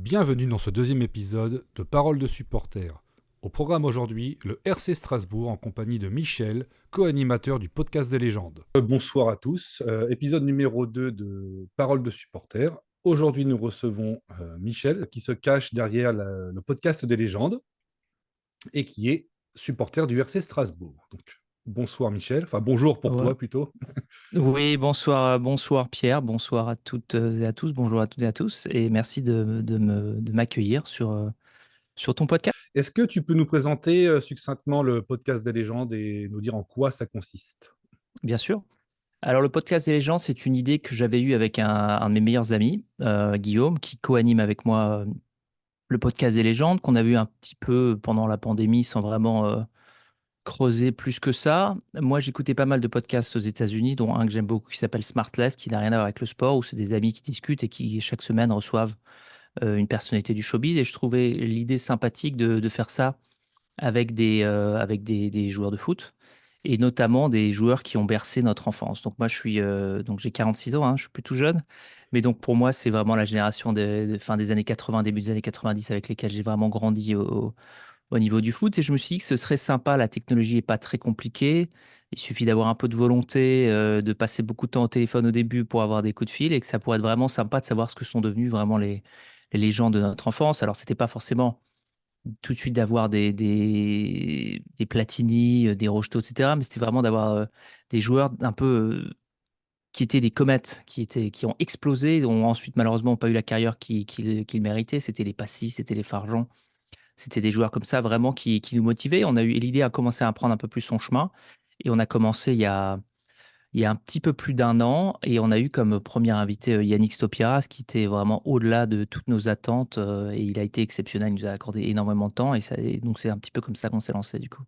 Bienvenue dans ce deuxième épisode de Paroles de supporters. Au programme aujourd'hui, le RC Strasbourg en compagnie de Michel, co-animateur du podcast des légendes. Bonsoir à tous, épisode numéro 2 de Paroles de supporters. Aujourd'hui, nous recevons Michel qui se cache derrière le podcast des légendes et qui est supporter du RC Strasbourg. Donc, bonsoir Michel, enfin bonjour pour Ouais. toi plutôt. Oui, bonsoir, bonsoir Pierre, bonsoir à toutes et à tous, bonjour à toutes et à tous, et merci de m'accueillir sur ton podcast. Est-ce que tu peux nous présenter succinctement le podcast des légendes et nous dire en quoi ça consiste? Bien sûr. Alors, le podcast des légendes, c'est une idée que j'avais eue avec un de mes meilleurs amis, Guillaume, qui co-anime avec moi le podcast des légendes, qu'on a vu un petit peu pendant la pandémie sans vraiment creuser plus que ça. Moi, j'écoutais pas mal de podcasts aux États-Unis, dont un que j'aime beaucoup qui s'appelle Smartless, qui n'a rien à voir avec le sport, où c'est des amis qui discutent et qui, chaque semaine, reçoivent une personnalité du showbiz, et je trouvais l'idée sympathique de faire ça avec des joueurs de foot et notamment des joueurs qui ont bercé notre enfance. Donc moi, donc j'ai 46 ans, hein, je suis plus tout jeune, mais donc pour moi, c'est vraiment la génération de fin des années 80, début des années 90 avec lesquels j'ai vraiment grandi au niveau du foot, et je me suis dit que ce serait sympa. La technologie est pas très compliquée. Il suffit d'avoir un peu de volonté, de passer beaucoup de temps au téléphone au début pour avoir des coups de fil, et que ça pourrait être vraiment sympa de savoir ce que sont devenus vraiment les légendes de notre enfance. Alors, c'était pas forcément tout de suite d'avoir des Platini, des Rocheteau, et cetera, mais c'était vraiment d'avoir, des joueurs un peu, qui étaient des comètes, qui ont explosé, ont ensuite malheureusement pas eu la carrière qu'ils méritaient. C'était les Passy, c'était les Farjan. C'était des joueurs comme ça vraiment qui nous motivaient. On a eu l'idée a commencé à prendre un peu plus son chemin, et on a commencé il y a un petit peu plus d'un an, et on a eu comme premier invité, Yannick Stopieras, qui était vraiment au-delà de toutes nos attentes, et il a été exceptionnel. Il nous a accordé énormément de temps, et donc c'est un petit peu comme ça qu'on s'est lancé du coup.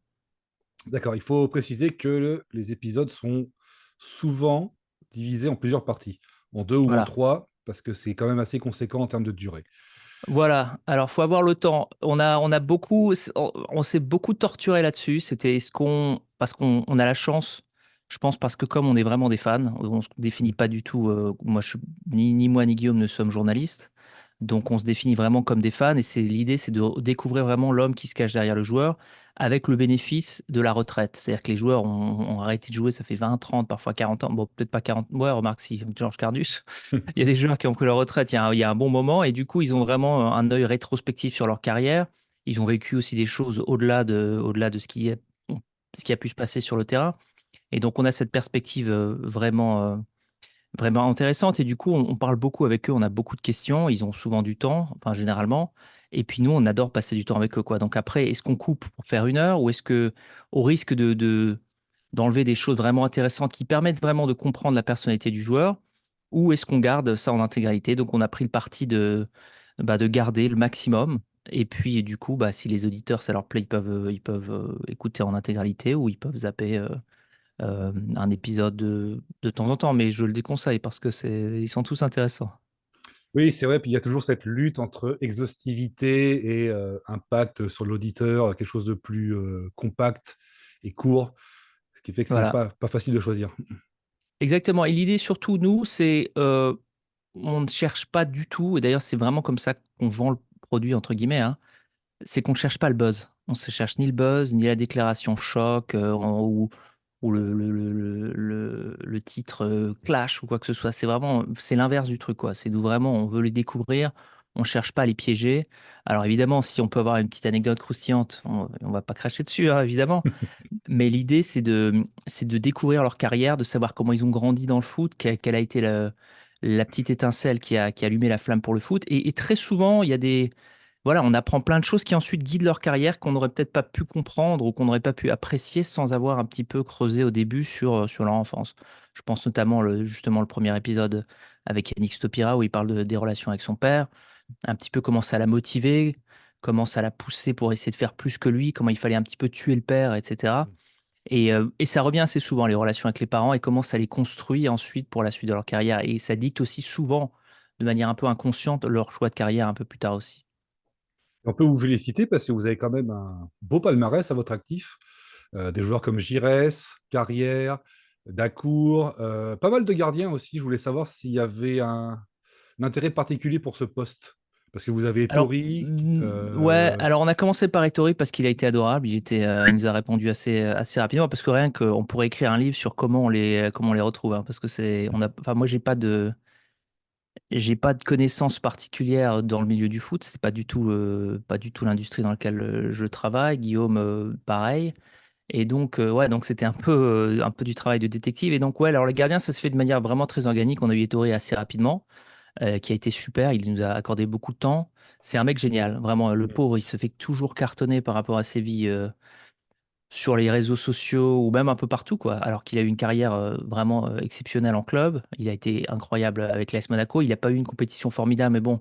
D'accord, il faut préciser que les épisodes sont souvent divisés en plusieurs parties, en deux ou en Voilà. trois, parce que c'est quand même assez conséquent en termes de durée. Voilà, alors faut avoir le temps. On a beaucoup, on s'est beaucoup torturé là-dessus. C'était parce qu'on a la chance, je pense, parce que comme on est vraiment des fans, on se définit pas du tout. Moi, ni moi ni Guillaume ne sommes journalistes, donc on se définit vraiment comme des fans. Et l'idée, c'est de découvrir vraiment l'homme qui se cache derrière le joueur, avec le bénéfice de la retraite. C'est-à-dire que les joueurs ont arrêté de jouer, ça fait 20, 30, parfois 40 ans. Bon, peut-être pas 40. Ouais, remarque si, Georges Cardus. Il y a des joueurs qui ont pris leur retraite il y a un bon moment, et du coup, ils ont vraiment un œil rétrospectif sur leur carrière. Ils ont vécu aussi des choses au-delà de ce qui a pu se passer sur le terrain. Et donc, on a cette perspective vraiment intéressante. Et du coup, on parle beaucoup avec eux, on a beaucoup de questions. Ils ont souvent du temps, enfin, généralement. Et puis, nous, on adore passer du temps avec eux, quoi. Donc, après, est-ce qu'on coupe pour faire 1 heure, ou est-ce que, au risque d'enlever des choses vraiment intéressantes qui permettent vraiment de comprendre la personnalité du joueur, ou est-ce qu'on garde ça en intégralité? Donc, on a pris le parti de garder le maximum. Et puis, du coup, si les auditeurs, ça leur plaît, ils peuvent écouter en intégralité, ou ils peuvent zapper un épisode de temps en temps. Mais je le déconseille parce que ils sont tous intéressants. Oui, c'est vrai, puis il y a toujours cette lutte entre exhaustivité et impact sur l'auditeur, quelque chose de plus compact et court, ce qui fait que c'est Voilà, pas facile de choisir. exactement. Et l'idée, surtout, nous, c'est on ne cherche pas du tout, et d'ailleurs, c'est vraiment comme ça qu'on vend le produit, entre guillemets, hein. C'est qu'on ne cherche pas le buzz. On ne se cherche ni le buzz, ni la déclaration choc, ou le titre clash ou quoi que ce soit. C'est l'inverse du truc, quoi. C'est nous, vraiment, on veut les découvrir, on ne cherche pas à les piéger. Alors évidemment, si on peut avoir une petite anecdote croustillante, on va pas cracher dessus, hein, évidemment. Mais l'idée, c'est de découvrir leur carrière, de savoir comment ils ont grandi dans le foot, quelle a été la petite étincelle qui a allumé la flamme pour le foot. Et très souvent, il y a voilà, on apprend plein de choses qui ensuite guident leur carrière, qu'on n'aurait peut-être pas pu comprendre ou qu'on n'aurait pas pu apprécier sans avoir un petit peu creusé au début sur leur enfance. Je pense notamment justement le premier épisode avec Yannick Stopira, où il parle des relations avec son père, un petit peu comment ça l'a motivé, comment ça l'a poussé pour essayer de faire plus que lui, comment il fallait un petit peu tuer le père, etc. Et ça revient assez souvent, les relations avec les parents, et comment ça les construit ensuite pour la suite de leur carrière. Et ça dicte aussi souvent, de manière un peu inconsciente, leur choix de carrière un peu plus tard aussi. On peut vous féliciter parce que vous avez quand même un beau palmarès à votre actif. Des joueurs comme Giresse, Carrière, Dacour, pas mal de gardiens aussi. Je voulais savoir s'il y avait un intérêt particulier pour ce poste. Parce que vous avez Alors, Ettori, ouais, alors on a commencé par Ettori parce qu'il a été adorable. Il nous a répondu assez rapidement parce que rien qu'on pourrait écrire un livre sur comment on les retrouve, hein, parce que enfin, moi, j'ai pas de connaissances particulières dans le milieu du foot. C'est pas du tout l'industrie dans laquelle je travaille. Guillaume, pareil. Et donc, ouais, donc c'était un peu du travail de détective. Et donc, ouais, alors les gardiens, ça se fait de manière vraiment très organique. On a eu Ettori assez rapidement, qui a été super. Il nous a accordé beaucoup de temps. C'est un mec génial, vraiment. Le pauvre, il se fait toujours cartonner par rapport à ses vies sur les réseaux sociaux ou même un peu partout, quoi. Alors qu'il a eu une carrière vraiment exceptionnelle en club. Il a été incroyable avec l'AS Monaco. Il n'a pas eu une compétition formidable, mais bon,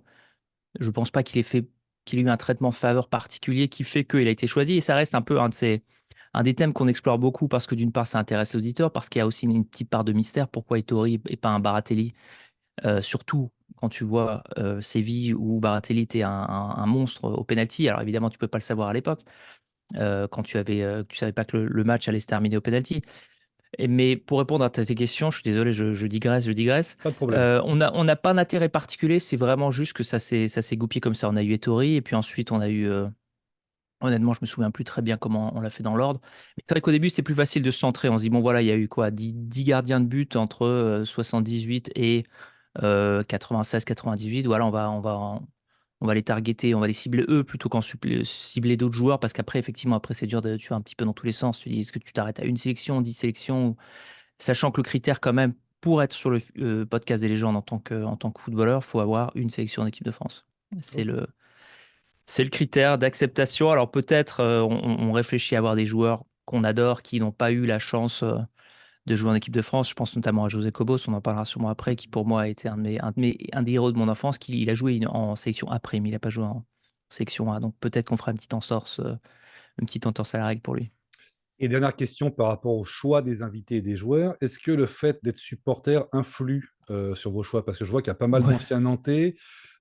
je pense pas qu'il ait eu un traitement de faveur particulier qui fait qu'il a été choisi. Et ça reste un peu un des thèmes qu'on explore beaucoup parce que d'une part, ça intéresse l'auditeur, parce qu'il y a aussi une petite part de mystère. Pourquoi Ettori et pas un Baratelli? Surtout quand tu vois Séville où Baratelli était un monstre au penalty. Alors évidemment, tu peux pas le savoir à l'époque, quand tu savais pas que le match allait se terminer au penalty. Mais pour répondre à tes questions, je suis désolé, je digresse, je digresse. pas de problème. On n'a pas d'intérêt particulier, c'est vraiment juste que ça s'est goupillé comme ça. On a eu Ettori, et puis ensuite on a eu, honnêtement, je me souviens plus très bien comment on l'a fait dans l'ordre. Mais c'est vrai qu'au début, c'était plus facile de se centrer. On se dit, bon voilà, il y a eu quoi, 10 gardiens de but entre 78 et 96-98. Voilà, on va les targeter, on va les cibler eux plutôt qu'en cibler d'autres joueurs, parce qu'après, effectivement, après, c'est dur de, tu vas un petit peu dans tous les sens. Tu dis, est-ce que tu t'arrêtes à une sélection, 10 sélections, sachant que le critère, quand même, pour être sur le podcast des légendes en tant que footballeur, il faut avoir une sélection en équipe de France. C'est Ok. le, c'est le critère d'acceptation. Alors peut-être on réfléchit à avoir des joueurs qu'on adore, qui n'ont pas eu la chance de jouer en équipe de France. Je pense notamment à José Cobos, on en parlera sûrement après, qui pour moi a été un des héros de mon enfance. Il a joué en sélection après, mais il n'a pas joué en sélection A. Donc peut-être qu'on fera une petite entorse à la règle pour lui. Et dernière question par rapport au choix des invités et des joueurs. Est-ce que le fait d'être supporter influe sur vos choix? Parce que je vois qu'il y a pas mal Ouais, d'anciens Nantais,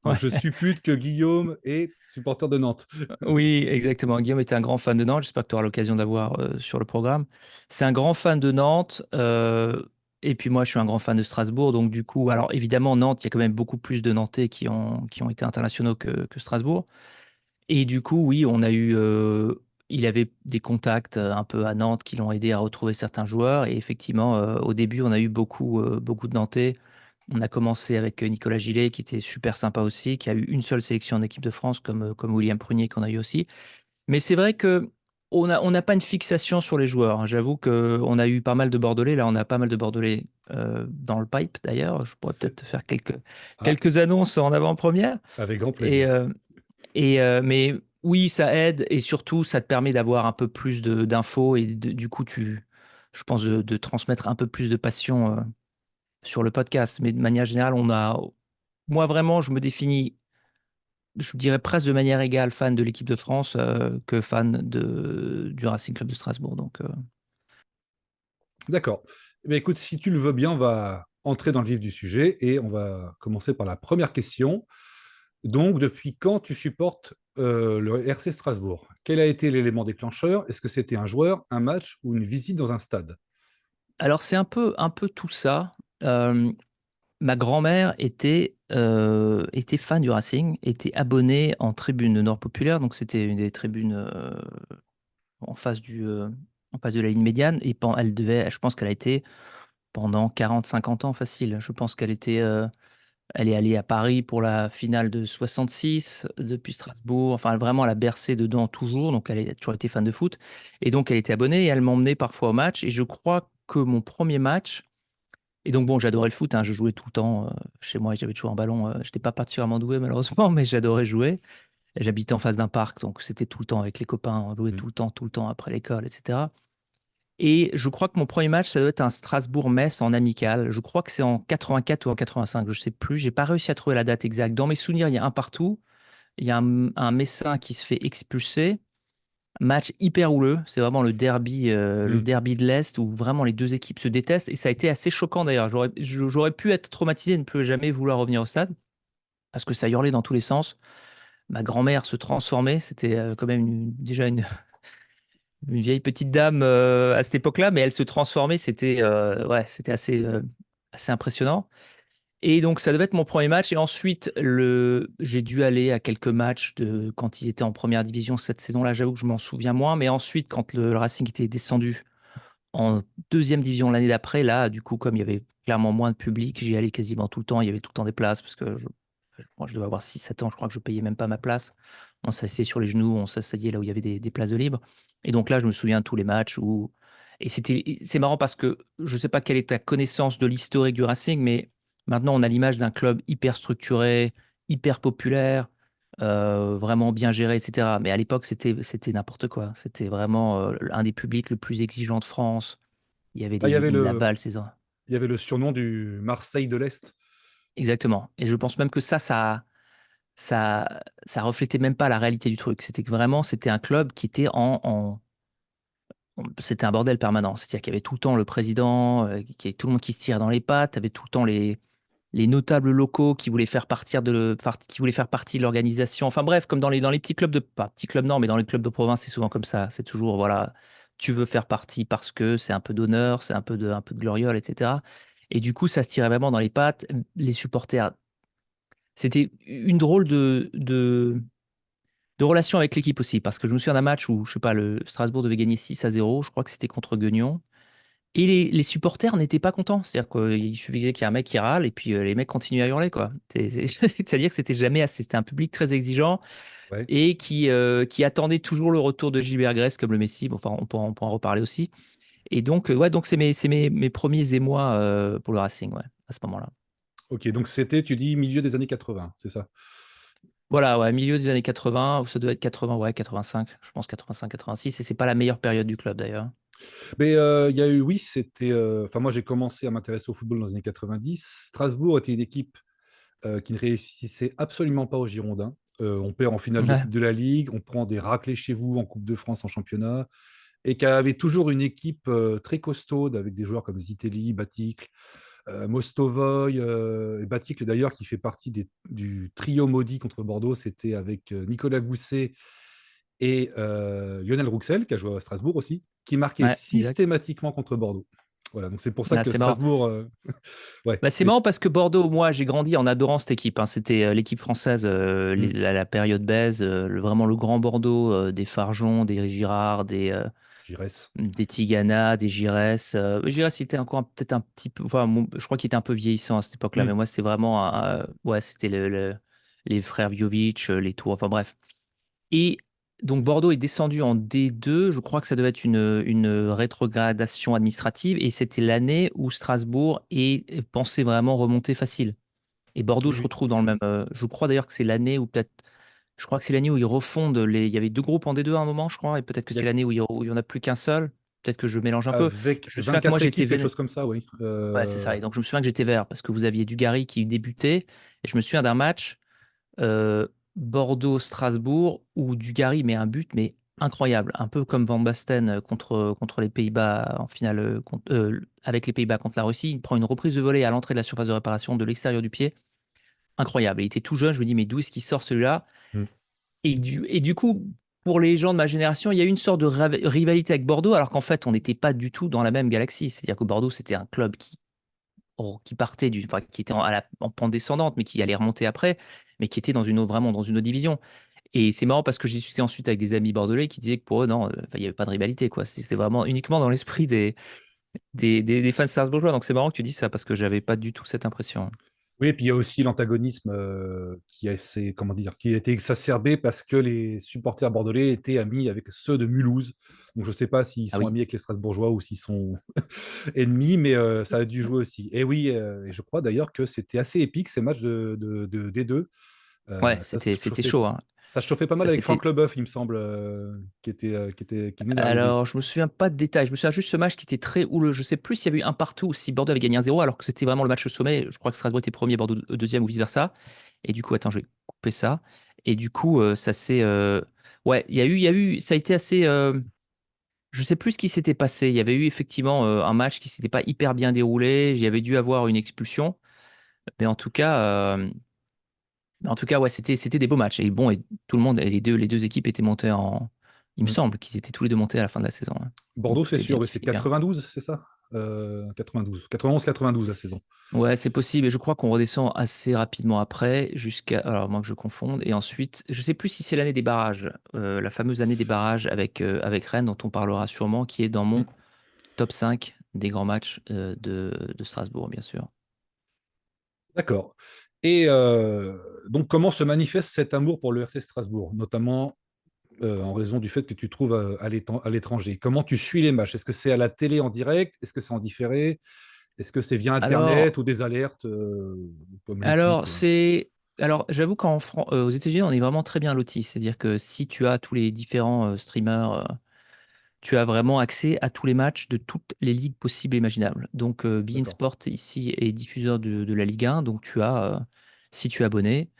donc je ouais. suppute que Guillaume est supporter de Nantes. Oui, exactement. Guillaume était un grand fan de Nantes. J'espère que tu auras l'occasion d'avoir sur le programme. C'est un grand fan de Nantes. Et puis moi, je suis un grand fan de Strasbourg. Donc du coup, alors évidemment, Nantes, il y a quand même beaucoup plus de Nantais qui ont été internationaux que Strasbourg. Et du coup, oui, il avait des contacts un peu à Nantes qui l'ont aidé à retrouver certains joueurs. Et effectivement, au début, on a eu beaucoup de Nantais. On a commencé avec Nicolas Gillet, qui était super sympa aussi, qui a eu une seule sélection en équipe de France, comme William Prunier qu'on a eu aussi. Mais c'est vrai que on n'a pas une fixation sur les joueurs, hein. J'avoue qu'on a eu pas mal de Bordelais. Là, on a pas mal de Bordelais dans le pipe, d'ailleurs. Je pourrais C'est- peut-être faire Ah, quelques annonces en avant-première. avec grand Et, plaisir. mais oui, ça aide, et surtout, ça te permet d'avoir un peu plus d'infos, et du coup, je pense, de transmettre un peu plus de passion sur le podcast. Mais de manière générale, moi vraiment, je me définis, je dirais presque de manière égale, fan de l'équipe de France que fan du Racing Club de Strasbourg. Donc, D'accord. Eh bien, écoute, si tu le veux bien, on va entrer dans le vif du sujet et on va commencer par la première question. Donc, depuis quand tu supportes le RC Strasbourg? Quel a été l'élément déclencheur? Est-ce que c'était un joueur, un match ou une visite dans un stade? alors c'est un peu tout ça. Ma grand-mère était fan du Racing, était abonnée en tribune Nord Populaire, donc c'était une des tribunes en face en face de la ligne médiane. Et je pense qu'elle a été pendant 40-50 ans facile. Je pense elle est allée à Paris pour la finale de 66 depuis Strasbourg. Enfin, vraiment, elle a bercé dedans toujours. Donc, elle a toujours été fan de foot. Et donc, elle était abonnée, et elle m'emmenait parfois au match. Et je crois que mon premier match, et donc, bon, j'adorais le foot, hein. Je jouais tout le temps chez moi, et j'avais toujours un ballon. Je n'étais pas particulièrement doué, malheureusement, mais j'adorais jouer. Et j'habitais en face d'un parc, donc c'était tout le temps avec les copains. On jouait Hmm. tout le temps après l'école, etc. Et je crois que mon premier match, ça doit être un Strasbourg-Metz en amical. Je crois que c'est en 84 ou en 85, je sais plus. J'ai pas réussi à trouver la date exacte. Dans mes souvenirs, il y a un partout. Il y a un Messin qui se fait expulser. Match hyper houleux. C'est vraiment le Hmm. derby de l'Est, où vraiment les deux équipes se détestent. Et ça a été assez choquant d'ailleurs. J'aurais pu être traumatisé et ne plus jamais vouloir revenir au stade, parce que ça hurlait dans tous les sens. Ma grand-mère se transformait. C'était quand même déjà une vieille petite dame à cette époque-là, mais elle se transformait. C'était ouais, c'était assez impressionnant. Et donc, ça devait être mon premier match. Et ensuite, j'ai dû aller à quelques matchs quand ils étaient en première division cette saison-là. J'avoue que je m'en souviens moins. Mais ensuite, quand le Racing était descendu en deuxième division l'année d'après, là, du coup, comme il y avait clairement moins de public, j'y allais quasiment tout le temps. Il y avait tout le temps des places parce que moi, je devais avoir 6-7 ans. Je crois que je payais même pas ma place. On s'asseyait sur les genoux, on s'asseyait là où il y avait des places de libre. Et donc là, je me souviens de tous les matchs où. Et c'est marrant parce que je ne sais pas quelle est ta connaissance de l'historique du Racing, mais maintenant, on a l'image d'un club hyper structuré, hyper populaire, vraiment bien géré, etc. Mais à l'époque, c'était n'importe quoi. C'était vraiment un des publics le plus exigeants de France. Il y avait Ah, des Laval, ces ans. il y avait le surnom du Marseille de l'Est. Exactement. Et je pense même que ça reflétait même pas la réalité du truc. C'était que vraiment, c'était un club qui était c'était un bordel permanent. C'est-à-dire qu'il y avait tout le temps le président, qui avait tout le monde qui se tirait dans les pattes, tu avais tout le temps les notables locaux qui voulaient faire qui voulaient faire partie de l'organisation. Enfin bref, comme dans les petits clubs pas petits clubs non, mais dans les clubs de province, c'est souvent comme ça. C'est toujours, voilà, tu veux faire partie parce que c'est un peu d'honneur, c'est un peu de gloriole, etc. Et du coup, ça se tirait vraiment dans les pattes. Les supporters, c'était une drôle de relation avec l'équipe aussi, parce que je me souviens d'un match où, je sais pas, le Strasbourg devait gagner 6-0, je crois que c'était contre Guignon, et les supporters n'étaient pas contents. C'est-à-dire qu'il suffisait qu'il y ait un mec qui râle, et puis les mecs continuaient à hurler, quoi. C'est-à-dire que c'était jamais assez, c'était un public très exigeant, Ouais. et qui attendait toujours le retour de Gilbert Gress comme le Messi. Bon, enfin, on pourra en reparler aussi. Et donc, ouais, donc c'est mes premiers émois pour le Racing, ouais, à ce moment-là. Ok, donc c'était, tu dis, milieu des années 80, c'est ça? Voilà, ouais, milieu des années 80, ça doit être 80, ouais, 85, je pense 85, 86, et c'est pas la meilleure période du club d'ailleurs. Mais il y a eu, oui, c'était. Enfin, moi, j'ai commencé à m'intéresser au football dans les années 90. Strasbourg était une équipe qui ne réussissait absolument pas aux Girondins. On perd en finale de Ouais, Coupe de la Ligue, on prend des raclés chez vous en Coupe de France en championnat, et qui avait toujours une équipe très costaude avec des joueurs comme Zitelli, Baticle, Mostovoy, et Baticle d'ailleurs qui fait partie du trio maudit contre Bordeaux. C'était avec Nicolas Gousset et Lionel Rouxel, qui a joué à Strasbourg aussi, qui marquait ouais, exact. systématiquement contre Bordeaux. Voilà, donc c'est pour ça Ah, que c'est marrant. Strasbourg, ouais, Bah, c'est marrant parce que Bordeaux, moi, j'ai grandi en adorant cette équipe, hein. C'était l'équipe française, hmm, la période Bèze, vraiment le grand Bordeaux, des Farjon, des Girard, Giresse. des Tigana, des Giresse. Giresse, il était encore peut-être un petit peu. Enfin, je crois qu'il était un peu vieillissant à cette époque-là, mais Hmm. moi, c'était vraiment. Ouais, c'était les frères Vjovic, les tours. Enfin, bref. Et donc Bordeaux est descendu en D2. Je crois que ça devait être une rétrogradation administrative. Et c'était l'année où Strasbourg pensait vraiment remonter facile. Et Bordeaux Oui, se oui. retrouve dans le même. Je crois d'ailleurs que c'est l'année où peut-être. Je crois que c'est l'année où ils refondent les. Il y avait deux groupes en D2 à un moment, je crois. Et peut-être que Il y c'est a l'année où il y en a plus qu'un seul. Peut-être que je mélange un peu. avec Je me souviens que moi 24 j'étais équipes, quelque vénère. chose comme ça, oui. Ouais, c'est ça. Et donc je me souviens que j'étais vert parce que vous aviez Dugarry qui débutait. Et je me souviens d'un match euh, Bordeaux-Strasbourg où Dugarry met un but, mais incroyable, un peu comme Van Basten contre les Pays-Bas en finale avec les Pays-Bas contre la Russie. Il prend une reprise de volée à l'entrée de la surface de réparation de l'extérieur du pied. Incroyable. Il était tout jeune, je me dis, mais d'où est-ce qu'il sort celui-là? Hmm. Et du coup, pour les gens de ma génération, il y a eu une sorte de rivalité avec Bordeaux, alors qu'en fait, on n'était pas du tout dans la même galaxie. C'est-à-dire que Bordeaux, c'était un club qui partait enfin, qui était en pente descendante, mais qui allait remonter après, mais qui était vraiment dans une autre division. Et c'est marrant parce que j'ai discuté ensuite avec des amis bordelais qui disaient que pour eux, non, enfin, il n'y avait pas de rivalité, quoi. C'est vraiment uniquement dans l'esprit des fans strasbourgeois. Donc c'est marrant que tu dis ça parce que j'avais pas du tout cette impression. Oui, et puis il y a aussi l'antagonisme comment dire, qui a été exacerbé parce que les supporters bordelais étaient amis avec ceux de Mulhouse. Donc je ne sais pas s'ils Ah sont oui, amis avec les Strasbourgeois ou s'ils sont ennemis, mais ça a dû jouer aussi. Et oui, et je crois d'ailleurs que c'était assez épique ces matchs de D2. ouais, Ça c'était se c'était chauffait, chaud, hein. ça se chauffait pas mal Ça avec c'était. Franck Leboeuf, il me semble, qui venait d'arriver. Alors, je me souviens pas de détails. Je me souviens juste ce match qui était très houleux. Je sais plus s'il y avait eu un partout ou si Bordeaux avait gagné 1-0, alors que c'était vraiment le match au sommet. Je crois que Strasbourg était premier, Bordeaux deuxième ou vice-versa. Et du coup, attends, je vais couper ça. Et du coup, ça s'est. Ouais, il y a eu. Ça a été assez. Je sais plus ce qui s'était passé. Il y avait eu effectivement un match qui s'était pas hyper bien déroulé. J'y avais dû avoir une expulsion. Mais en tout cas, ouais, c'était des beaux matchs. Et bon, et tout le monde, et les deux équipes étaient montées en. Il me Hmm. semble qu'ils étaient tous les deux montés à la fin de la saison, hein. Donc Bordeaux, tout c'est est bien sûr, oui, qui c'est finit bien. 92, c'est ça? 92. 91-92 la saison. Ouais, c'est possible. Et je crois qu'on redescend assez rapidement après, jusqu'à. Alors, moins que je confonde. Et ensuite, je sais plus si c'est l'année des barrages, la fameuse année des barrages avec Rennes, dont on parlera sûrement, qui est dans Mm. mon top 5 des grands matchs de Strasbourg, bien sûr. D'accord. Et donc, comment se manifeste cet amour pour le RC Strasbourg, notamment en raison du fait que tu te trouves à l'étranger? Comment tu suis les matchs? Est-ce que c'est à la télé en direct? Est-ce que c'est en différé? Est-ce que c'est via Alors, Internet ou des alertes comme alors l'équipe? c'est. Alors, j'avoue aux États-Unis, on est vraiment très bien lotis. C'est-à-dire que si tu as tous les différents streamers, tu as vraiment accès à tous les matchs de toutes les ligues possibles et imaginables. Donc, beIN D'accord. Sport ici est diffuseur de la Ligue 1. Donc, si tu es abonné,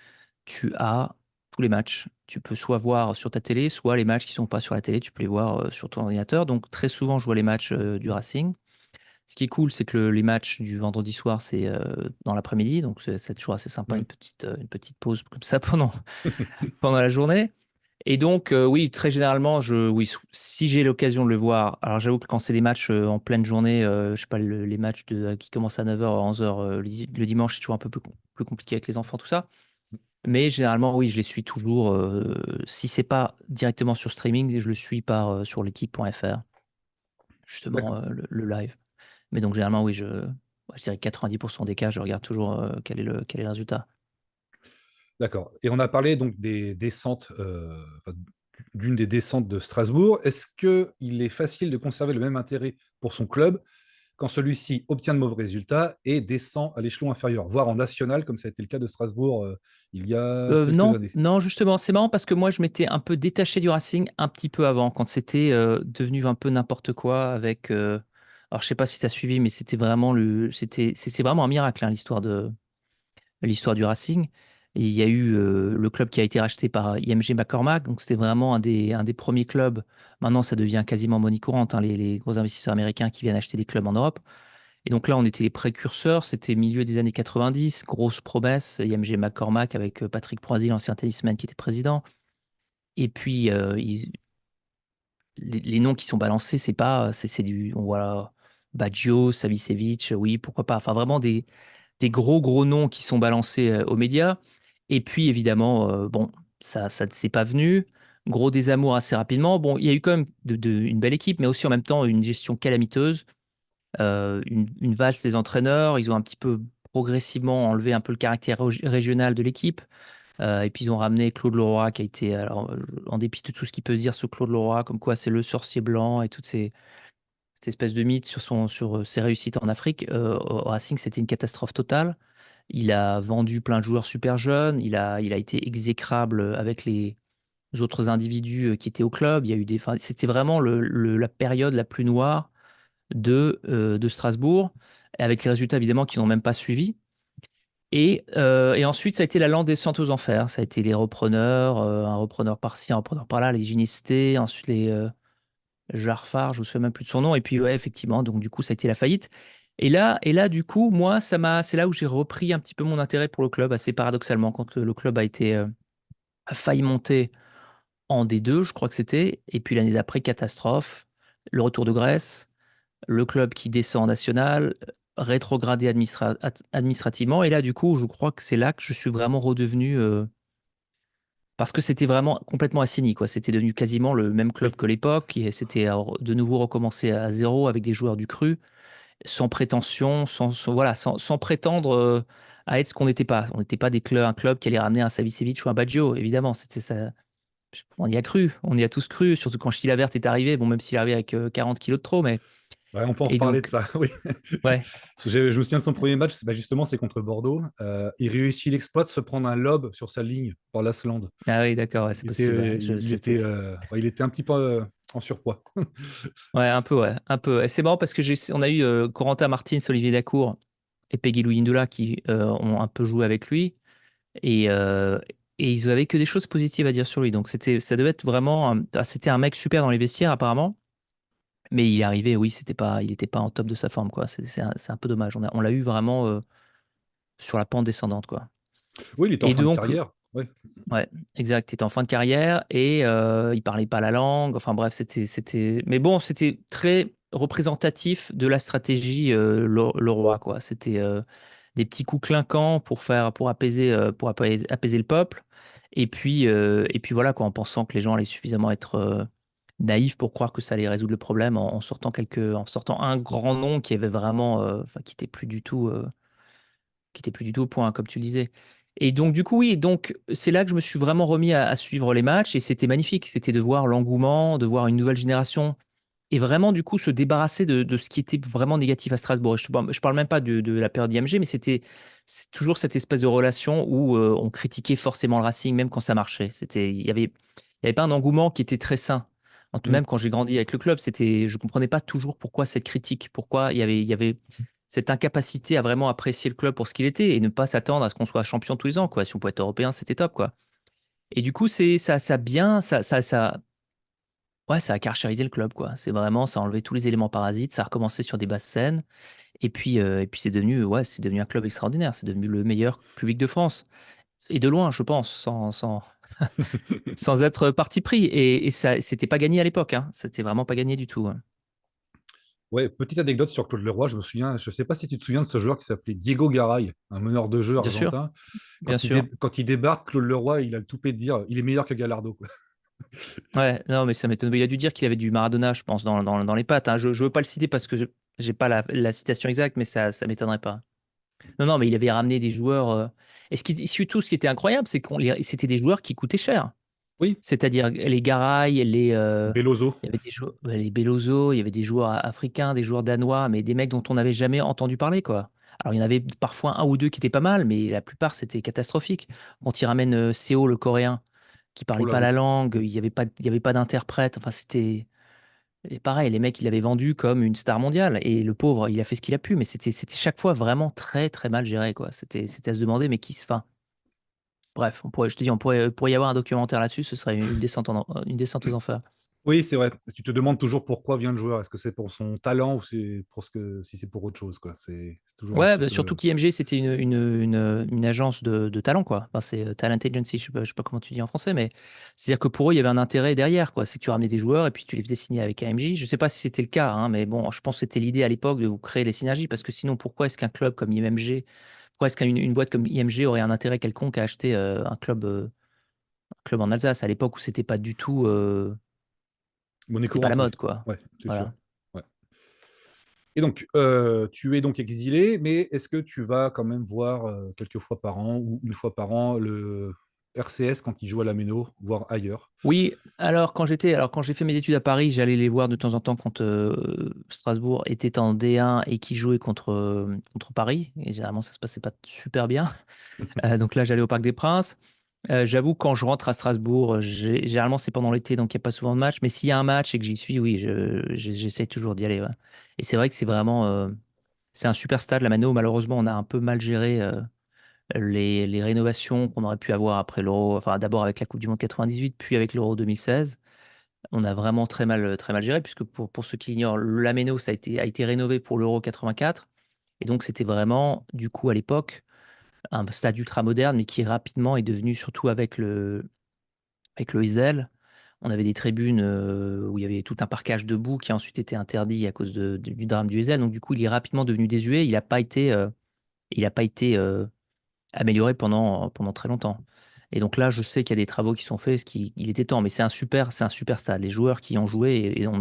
tu as tous les matchs. Tu peux soit voir sur ta télé, soit les matchs qui sont pas sur la télé, tu peux les voir sur ton ordinateur. Donc, très souvent, je vois les matchs du Racing. Ce qui est cool, c'est que les matchs du vendredi soir, c'est dans l'après-midi. Donc, c'est toujours assez sympa, Mm. une petite pause comme ça pendant la journée. Et donc, oui, très généralement, oui, si j'ai l'occasion de le voir, alors j'avoue que quand c'est des matchs en pleine journée, je sais pas, les matchs qui commencent à 9h, 11h le dimanche, c'est toujours un peu plus compliqué avec les enfants, tout ça. Mais généralement, oui, je les suis toujours. Si c'est pas directement sur streaming, je le suis sur l'équipe.fr, justement, D'accord. le live. Mais donc, généralement, oui, je dirais 90% des cas, je regarde toujours quel est le résultat. D'accord. Et on a parlé donc des descentes, enfin, d'une des descentes de Strasbourg. Est-ce qu'il est facile de conserver le même intérêt pour son club quand celui-ci obtient de mauvais résultats et descend à l'échelon inférieur, voire en national, comme ça a été le cas de Strasbourg il y a quelques Non, années? non, justement, c'est marrant parce que moi, je m'étais un peu détaché du Racing un petit peu avant, quand c'était devenu un peu n'importe quoi avec. Alors, je sais pas si tu as suivi, mais c'était vraiment c'est vraiment un miracle, hein, l'histoire du Racing. Et il y a eu le club qui a été racheté par IMG McCormack, donc c'était vraiment un des premiers clubs. Maintenant, ça devient quasiment monnaie courante, hein, les gros investisseurs américains qui viennent acheter des clubs en Europe. Et donc là, on était les précurseurs, c'était milieu des années 90, grosse promesse, IMG McCormack avec Patrick Proisy, l'ancien tennisman qui était président. Et puis, les noms qui sont balancés, c'est pas, c'est du, on voit Baggio, Savicevic, oui, pourquoi pas. Enfin, vraiment des gros, gros noms qui sont balancés aux médias. Et puis, évidemment, bon, ça ne s'est pas venu. Gros désamour assez rapidement. Bon, il y a eu quand même une belle équipe, mais aussi en même temps une gestion calamiteuse, une valse des entraîneurs. Ils ont un petit peu progressivement enlevé un peu le caractère régional de l'équipe. Et puis ils ont ramené Claude Leroy, qui a été, alors, en dépit de tout ce qui peut se dire sur Claude Leroy, comme quoi c'est le sorcier blanc et cette espèce de mythe sur ses réussites en Afrique, au Racing, c'était une catastrophe totale. Il a vendu plein de joueurs super jeunes, il a été exécrable avec les autres individus qui étaient au club. Il y a eu enfin, c'était vraiment la période la plus noire de Strasbourg, et avec les résultats évidemment qui n'ont même pas suivi. Et ensuite, ça a été la lande descente aux enfers. Ça a été les repreneurs, un repreneur par-ci, un repreneur par-là, les gynécistés, ensuite les Jarfar, je ne me souviens même plus de son nom. Et puis, ouais, effectivement, donc du coup, ça a été la faillite. Et là, du coup, moi, c'est là où j'ai repris un petit peu mon intérêt pour le club, assez paradoxalement, quand le club a failli monter en D2, je crois que c'était. Et puis l'année d'après, catastrophe, le retour de Grèce, le club qui descend en national, rétrogradé administrativement. Et là, du coup, je crois que c'est là que je suis vraiment redevenu, parce que c'était vraiment complètement assaini, quoi. C'était devenu quasiment le même club Oui. que l'époque. Et c'était de nouveau recommencer à zéro avec des joueurs du cru, sans prétention, voilà, sans prétendre à être ce qu'on n'était pas. On n'était pas un club qui allait ramener un Savicevic ou un Baggio, évidemment. C'était ça. On y a cru, on y a tous cru, surtout quand Chilavert est arrivé. Bon, même s'il est arrivé avec 40 kilos de trop, mais. Ouais, on peut en Et reparler de donc, ça, oui. ouais. Parce que je me souviens de son premier match, bah, justement, c'est contre Bordeaux. Il réussit l'exploit de se prendre un lob sur sa ligne par l'Asland. Ah oui, d'accord, ouais, c'est Il était, possible. Ouais. ouais, il était un petit peu en surpoids. Ouais, un peu, ouais, un peu. Et c'est marrant parce que on a eu Corentin Martins, Olivier Dacour et Peggy Louindula qui ont un peu joué avec lui. Et, euh, et ils avaient que des choses positives à dire sur lui. Donc ça devait être vraiment, c'était un mec super dans les vestiaires apparemment. Mais il est arrivé, oui, il n'était pas en top de sa forme, quoi. C'est un peu dommage. On l'a eu vraiment sur la pente descendante, quoi. Oui, il était en Et fin de donc, carrière. Ouais. ouais, exact. Il était en fin de carrière et il parlait pas la langue. Enfin bref, Mais bon, c'était très représentatif de la stratégie Leroy, quoi. C'était des petits coups clinquants pour apaiser le peuple. Et puis voilà, quoi, en pensant que les gens allaient suffisamment être naïfs pour croire que ça allait résoudre le problème en sortant un grand nom qui avait vraiment, enfin, qui était plus du tout au point, comme tu le disais. Et donc, du coup, oui, donc c'est là que je me suis vraiment remis à suivre les matchs et c'était magnifique. C'était de voir l'engouement, de voir une nouvelle génération et vraiment, du coup, se débarrasser de ce qui était vraiment négatif à Strasbourg. Je parle même pas de la période IMG, mais c'est toujours cette espèce de relation où on critiquait forcément le Racing, même quand ça marchait. Il y avait pas un engouement qui était très sain. Mm. Même quand j'ai grandi avec le club, je comprenais pas toujours pourquoi cette critique, pourquoi il y avait cette incapacité à vraiment apprécier le club pour ce qu'il était et ne pas s'attendre à ce qu'on soit champion tous les ans, quoi. Si on pouvait être européen, c'était top, quoi. Et du coup, ouais, ça a caractérisé le club, quoi. C'est vraiment, ça a enlevé tous les éléments parasites, ça a recommencé sur des basses scènes. Et puis c'est devenu un club extraordinaire. C'est devenu le meilleur public de France. Et de loin, je pense, sans être parti pris. Et ça, c'était pas gagné à l'époque, hein. C'était vraiment pas gagné du tout, hein. Ouais, petite anecdote sur Claude Leroy, je me souviens, je ne sais pas si tu te souviens de ce joueur qui s'appelait Diego Garay, un meneur de jeu Bien sûr, argentin. bien sûr. Quand il débarque, Claude Leroy, il a le toupet de dire il est meilleur que Gallardo, quoi. Ouais, non, mais ça m'étonne. Il a dû dire qu'il avait du Maradona, je pense, dans les pattes, hein. Je veux pas le citer parce que j'ai pas la citation exacte, mais ça m'étonnerait pas. Non, non, mais il avait ramené des joueurs. Et surtout, ce qui était incroyable, c'est c'était des joueurs qui coûtaient cher. Oui, C'est-à-dire les Garay, Beloso. il y avait des joueurs, les Beloso, il y avait des joueurs africains, des joueurs danois, mais des mecs dont on n'avait jamais entendu parler, quoi. Alors, il y en avait parfois un ou deux qui étaient pas mal, mais la plupart, c'était catastrophique. Quand il ramène Seo, le coréen, qui Oh parlait là pas la oui. langue, il y avait pas d'interprète. Enfin, c'était. Et pareil, les mecs, il l'avaient vendu comme une star mondiale. Et le pauvre, il a fait ce qu'il a pu, mais c'était chaque fois vraiment très, très mal géré, quoi. C'était à se demander, mais qui se. Enfin, bref, je te dis, pourrait y avoir un documentaire là-dessus, ce serait une descente aux enfers. Oui, c'est vrai. Tu te demandes toujours pourquoi vient le joueur. Est-ce que c'est pour son talent ou c'est pour si c'est pour autre chose, quoi. C'est toujours un Ouais, petit bah, surtout peu. qu'IMG, c'était une agence de talent, quoi. Enfin, c'est Talent Agency, je sais pas comment tu dis en français, mais c'est-à-dire que pour eux, il y avait un intérêt derrière, quoi. C'est que tu ramenais des joueurs et puis tu les faisais signer avec AMJ. Je sais pas si c'était le cas, hein, mais bon, je pense que c'était l'idée à l'époque de vous créer les synergies, parce que sinon, pourquoi est-ce qu'un club comme IMG, pourquoi est-ce qu'une boîte comme IMG aurait un intérêt quelconque à acheter un club en Alsace à l'époque où Monnaie c'était pas la courante, oui. mode, quoi. Ouais, c'est sûr. Voilà. Ouais. Et donc, tu es donc exilé, mais est-ce que tu vas quand même voir quelques fois par an ou une fois par an le RCS quand il joue à la Méno, voire ailleurs? Oui, alors quand j'ai fait mes études à Paris, j'allais les voir de temps en temps quand Strasbourg était en D1 et qui jouait contre Paris. Et généralement, ça se passait pas super bien. Donc là, j'allais au Parc des Princes. J'avoue, quand je rentre à Strasbourg, généralement, c'est pendant l'été, donc il n'y a pas souvent de match. Mais s'il y a un match et que j'y suis, oui, j'essaie toujours d'y aller, ouais. Et c'est vrai que c'est un super stade, la Mano. Malheureusement, on a un peu mal géré les rénovations qu'on aurait pu avoir après l'Euro. Enfin, d'abord avec la Coupe du Monde 98, puis avec l'Euro 2016. On a vraiment très mal géré, puisque pour ceux qui l'ignorent, l'Ameno, a été rénové pour l'Euro 84. Et donc, c'était vraiment, du coup, à l'époque, un stade ultra moderne, mais qui rapidement est devenu, surtout avec le Heysel, on avait des tribunes où il y avait tout un parquage debout qui a ensuite été interdit à cause du drame du Heysel. Donc, du coup, il est rapidement devenu désuet. Il n'a pas été amélioré pendant très longtemps. Et donc là, je sais qu'il y a des travaux qui sont faits, il était temps, mais c'est un super stade. Les joueurs qui y ont joué, et on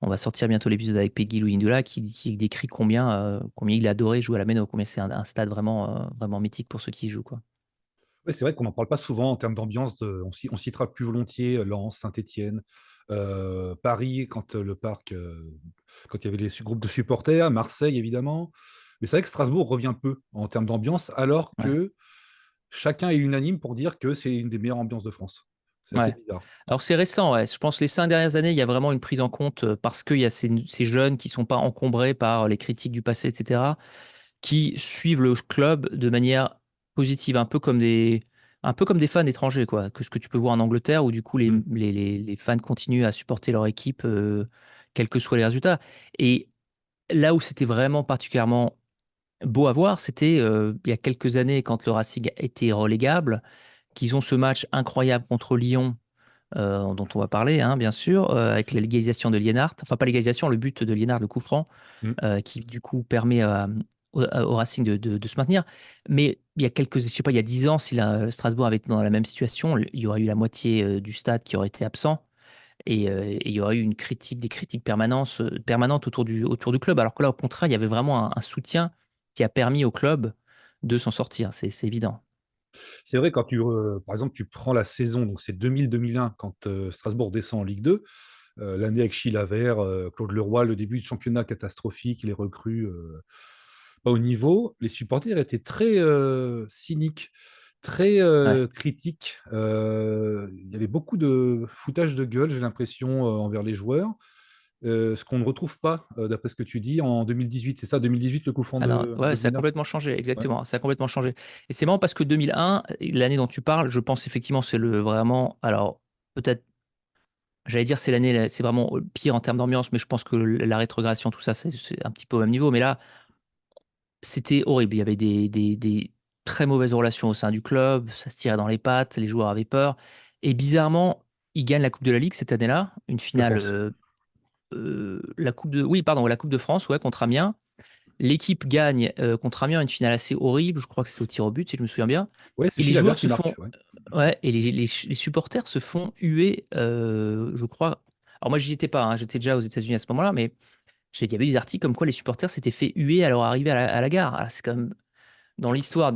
va sortir bientôt l'épisode avec Peggy Louindula qui décrit combien il adorait jouer à la Méno, combien c'est un stade vraiment, vraiment mythique pour ceux qui y jouent, quoi. Oui, c'est vrai qu'on n'en parle pas souvent en termes d'ambiance. On citera plus volontiers Lens, Saint-Étienne, Paris, quand le parc, quand il y avait les groupes de supporters, Marseille évidemment. Mais c'est vrai que Strasbourg revient peu en termes d'ambiance, alors Ouais. que chacun est unanime pour dire que c'est une des meilleures ambiances de France. C'est assez Ouais. bizarre. Alors c'est récent, ouais. Je pense que les 5 dernières années, il y a vraiment une prise en compte parce qu'il y a ces jeunes qui sont pas encombrés par les critiques du passé, etc., qui suivent le club de manière positive, un peu comme des fans étrangers, quoi, que ce que tu peux voir en Angleterre, où du coup Mm. les fans continuent à supporter leur équipe, quels que soient les résultats. Et là où c'était vraiment particulièrement beau à voir, c'était il y a quelques années, quand le Racing était relégable, qu'ils ont ce match incroyable contre Lyon, dont on va parler, hein, bien sûr, avec la légalisation de Liénart. Enfin, pas légalisation, le but de Liénart, le coup franc, Mm. qui du coup permet au Racing de se maintenir. Mais il y a je sais pas, il y a 10 ans, si Strasbourg avait été dans la même situation, il y aurait eu la moitié du stade qui aurait été absent. Et il y aurait eu des critiques permanentes autour du club. Alors que là, au contraire, il y avait vraiment un soutien qui a permis au club de s'en sortir. C'est évident. C'est vrai, quand par exemple, tu prends la saison, donc c'est 2000-2001, quand Strasbourg descend en Ligue 2, l'année avec Chilavert, Claude Leroy, le début du championnat catastrophique, les recrues pas au niveau, les supporters étaient très cyniques, très Ouais. critiques. Il y avait beaucoup de foutage de gueule, j'ai l'impression, envers les joueurs. Ce qu'on ne retrouve pas, d'après ce que tu dis, en 2018. C'est ça, 2018, le coup franc Ah non, de ouais, ça a Liénard? complètement changé, Ouais. exactement. Ça a complètement changé. Et c'est marrant parce que 2001, l'année dont tu parles, je pense effectivement, c'est le vraiment. Alors, peut-être, j'allais dire, c'est vraiment pire en termes d'ambiance, mais je pense que la rétrogradation, tout ça, c'est un petit peu au même niveau. Mais là, c'était horrible. Il y avait des très mauvaises relations au sein du club, ça se tirait dans les pattes, les joueurs avaient peur. Et bizarrement, ils gagnent la Coupe de la Ligue cette année-là, une De finale, France. oui, pardon, la Coupe de France, ouais, contre Amiens. L'équipe gagne contre Amiens une finale assez horrible. Je crois que c'est au tir au but, si je me souviens bien. Ouais, c'est Et les Chilavert joueurs qui se marque. font, Ouais. ouais, et les supporters se font huer, je crois. Alors moi, j'y étais pas, hein, j'étais déjà aux États-Unis à ce moment-là, mais il y avait des articles comme quoi les supporters s'étaient fait huer à leur arrivée à la gare. Alors, c'est quand même dans Ouais. l'histoire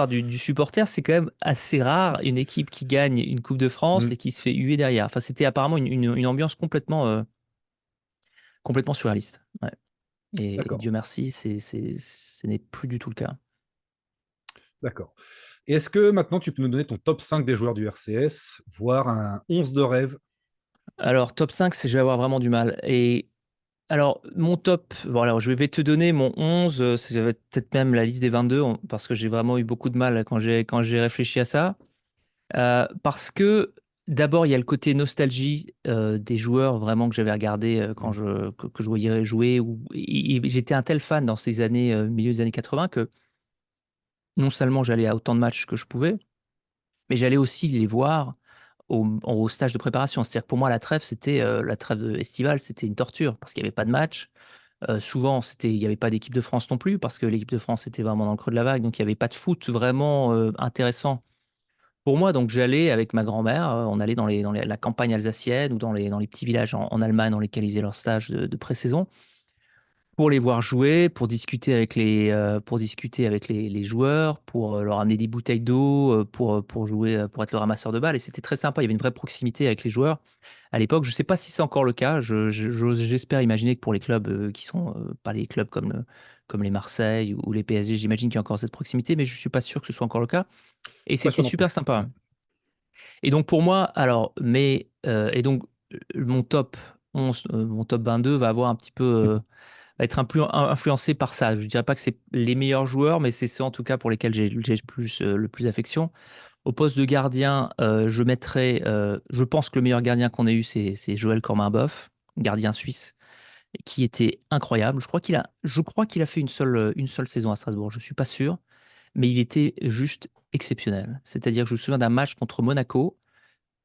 du supporter, c'est quand même assez rare une équipe qui gagne une Coupe de France Mm. et qui se fait huer derrière. Enfin, c'était apparemment une ambiance complètement surréaliste. Ouais. Et D'accord. Dieu merci, ce n'est plus du tout le cas. D'accord. Et est-ce que maintenant tu peux nous donner ton top 5 des joueurs du RCS, voire un 11 de rêve? Alors, top 5, je vais avoir vraiment du mal. Et alors, mon top, voilà, je vais te donner mon 11, ça va être peut-être même la liste des 22, parce que j'ai vraiment eu beaucoup de mal quand j'ai réfléchi à ça. Parce que d'abord, il y a le côté nostalgie des joueurs vraiment que j'avais regardé Mm. que je voyais jouer. Et j'étais un tel fan dans ces années, milieu des années 80, que non seulement j'allais à autant de matchs que je pouvais, mais j'allais aussi les voir au stage de préparation. C'est-à-dire que pour moi, la trêve, la trêve estivale, c'était une torture parce qu'il n'y avait pas de match. Souvent, il n'y avait pas d'équipe de France non plus parce que l'équipe de France était vraiment dans le creux de la vague. Donc, il n'y avait pas de foot vraiment intéressant pour moi. Donc, j'allais avec ma grand-mère, on allait dans la campagne alsacienne ou dans les petits villages en Allemagne dans lesquels ils faisaient leur stage de pré-saison pour les voir jouer, pour discuter avec les joueurs, pour leur amener des bouteilles d'eau, pour jouer, pour être le ramasseur de balles. Et c'était très sympa. Il y avait une vraie proximité avec les joueurs à l'époque. Je ne sais pas si c'est encore le cas. J'espère imaginer que pour les clubs qui sont pas les clubs comme les Marseille ou les PSG, j'imagine qu'il y a encore cette proximité, mais je ne suis pas sûr que ce soit encore le cas. Et Pas c'était sûr non super plus. Ouais. sympa. Et donc pour moi, alors, et donc mon top 11, mon top 22 va avoir un petit peu, va être influencé par ça. Je dirais pas que c'est les meilleurs joueurs, mais c'est ceux en tout cas pour lesquels j'ai le plus d'affection. Au poste de gardien, je pense que le meilleur gardien qu'on ait eu, c'est Joël Cormin-Boeuf, gardien suisse, qui était incroyable. Je crois qu'il a fait une seule saison à Strasbourg. Je suis pas sûr, mais il était juste exceptionnel. C'est-à-dire que je me souviens d'un match contre Monaco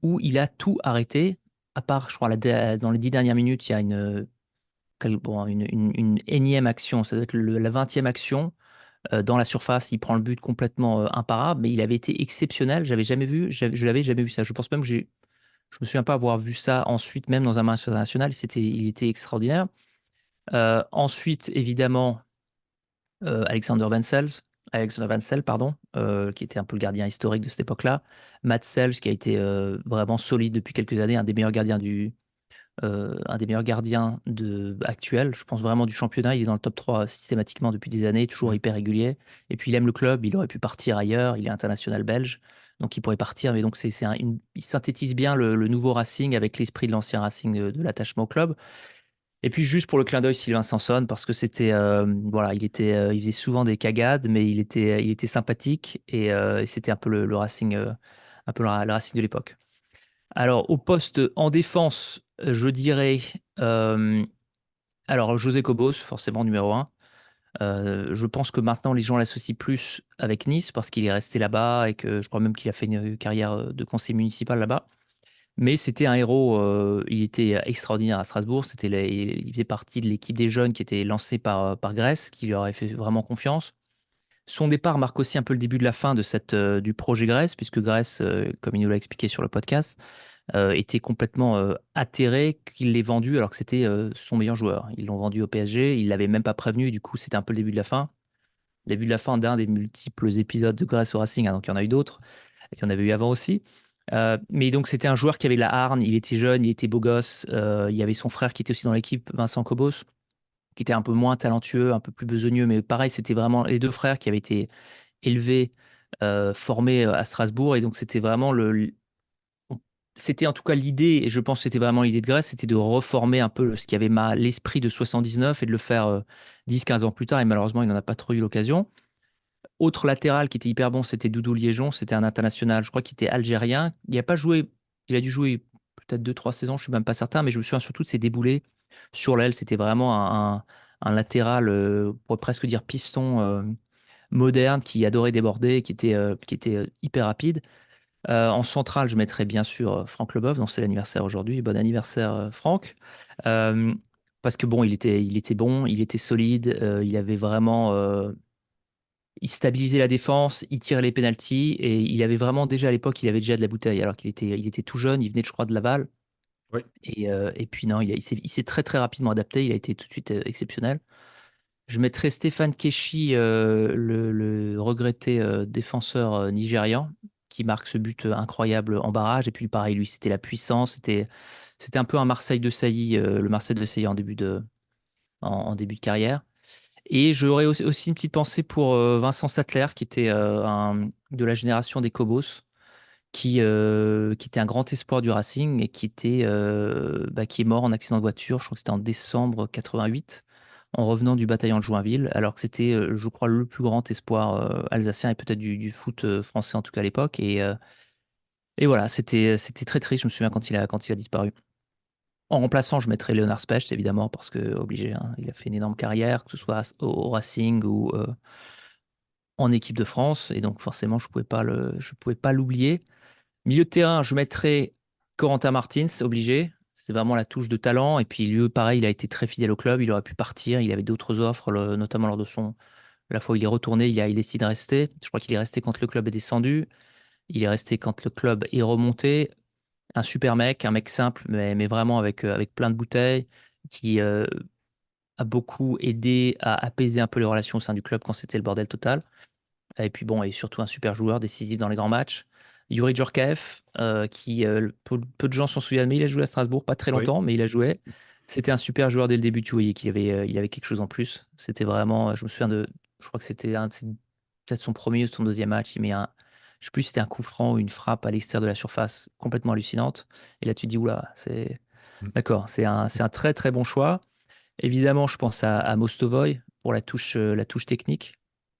où il a tout arrêté, à part, je crois, dans les 10 dernières minutes, il y a une énième action, ça doit être la 20e action dans la surface, il prend le but complètement imparable, mais il avait été exceptionnel, je l'avais jamais vu ça. Je pense même que je me souviens pas avoir vu ça ensuite, même dans un match international, il était extraordinaire. Ensuite, évidemment, Alexander Wenzel, pardon, qui était un peu le gardien historique de cette époque-là. Mats Selj, qui a été vraiment solide depuis quelques années, un des meilleurs gardiens actuels, je pense vraiment du championnat. Il est dans le top 3 systématiquement depuis des années, toujours Mm. hyper régulier. Et puis il aime le club, il aurait pu partir ailleurs, il est international belge, donc il pourrait partir. Mais donc il synthétise bien le nouveau Racing avec l'esprit de l'ancien Racing de l'attachement au club. Et puis juste pour le clin d'œil, Sylvain Sanson, parce que voilà, il faisait souvent des cagades, mais il était sympathique et c'était un peu le Racing, un peu le Racing de l'époque. Alors, au poste en défense, je dirais. euh, alors, José Cobos, forcément numéro un. Je pense que maintenant, les gens l'associent plus avec Nice parce qu'il est resté là-bas et que je crois même qu'il a fait une carrière de conseiller municipal là-bas. Mais c'était un héros, il était extraordinaire à Strasbourg. Il faisait partie de l'équipe des jeunes qui était lancée par Grèce, qui lui aurait fait vraiment confiance. Son départ marque aussi un peu le début de la fin du projet Grèce, puisque Grèce, comme il nous l'a expliqué sur le podcast, était complètement atterré qu'il l'ait vendu alors que c'était son meilleur joueur. Ils l'ont vendu au PSG, il l'avait même pas prévenu, du coup c'était un peu le début de la fin. Le début de la fin d'un des multiples épisodes de Grèce au Racing, hein, donc il y en a eu d'autres, et il y en avait eu avant aussi. Mais donc c'était un joueur qui avait de la hargne, il était jeune, il était beau gosse, il y avait son frère qui était aussi dans l'équipe, Vincent Cobos, qui était un peu moins talentueux, un peu plus besogneux, mais pareil, c'était vraiment les deux frères qui avaient été élevés, formés à Strasbourg, et donc c'était vraiment c'était en tout cas l'idée, et je pense que c'était vraiment l'idée de Grèce, c'était de reformer un peu ce qui avait l'esprit de 79 et de le faire 10-15 ans plus tard, et malheureusement il n'en a pas trop eu l'occasion. Autre latéral qui était hyper bon, c'était Doudou Liégeon, c'était un international, je crois qu'il était algérien, il n'a pas joué, il a dû jouer peut-être 2-3 saisons, je ne suis même pas certain, mais je me souviens surtout de ses déboulés sur l'aile, c'était vraiment un latéral, on pourrait presque dire piston, moderne, qui adorait déborder, qui était hyper rapide. En centrale, je mettrais bien sûr Franck Leboeuf, dont c'est l'anniversaire aujourd'hui. Bon anniversaire, Franck. Euh, Parce que bon, il était bon, il était solide, il avait vraiment, il stabilisait la défense, il tirait les pénaltys, et il avait vraiment déjà à l'époque, il avait déjà de la bouteille, alors qu'il était tout jeune, il venait, je crois, de Laval. Oui. Et puis non, il s'est très très rapidement adapté, il a été tout de suite exceptionnel. Je mettrais Stéphane Keshi, le regretté défenseur nigérian, qui marque ce but incroyable en barrage. Et puis pareil, lui, c'était la puissance. C'était un peu un Marseille de Sailly, le Marseille de Sailly en début de carrière. Et j'aurais aussi une petite pensée pour Vincent Sattler, qui était de la génération des Cobos, qui était un grand espoir du Racing et qui est mort en accident de voiture. Je crois que c'était en décembre 88, en revenant du bataillon de Joinville, alors que c'était, je crois, le plus grand espoir alsacien et peut-être du foot français, en tout cas à l'époque. Et voilà, c'était très triste, je me souviens, quand il a disparu. En remplaçant, je mettrais Léonard Specht, évidemment, parce que obligé, hein, il a fait une énorme carrière, que ce soit au Racing ou en équipe de France, et donc forcément, je pouvais pas l'oublier. Milieu de terrain, je mettrais Corentin Martins, obligé. C'est vraiment la touche de talent. Et puis lui, pareil, il a été très fidèle au club. Il aurait pu partir. Il avait d'autres offres, notamment lors de la fois où il est retourné, il décide de rester. Je crois qu'il est resté quand le club est descendu. Il est resté quand le club est remonté. Un super mec, un mec simple, mais vraiment avec plein de bouteilles, qui a beaucoup aidé à apaiser un peu les relations au sein du club quand c'était le bordel total. Et puis bon, et surtout un super joueur décisif dans les grands matchs. Yuri Djorkaeff, qui peu de gens s'en souviennent, mais il a joué à Strasbourg, pas très Oui. longtemps, mais il a joué. C'était un super joueur dès le début, tu voyais qu'il avait quelque chose en plus. C'était vraiment, je me souviens je crois que c'était peut-être son premier ou son deuxième match. Il met je sais plus si c'était un coup franc ou une frappe à l'extérieur de la surface, complètement hallucinante. Et là, tu te dis, oula, Mm. d'accord, c'est un très très bon choix. Évidemment, je pense à Mostovoy pour la touche technique,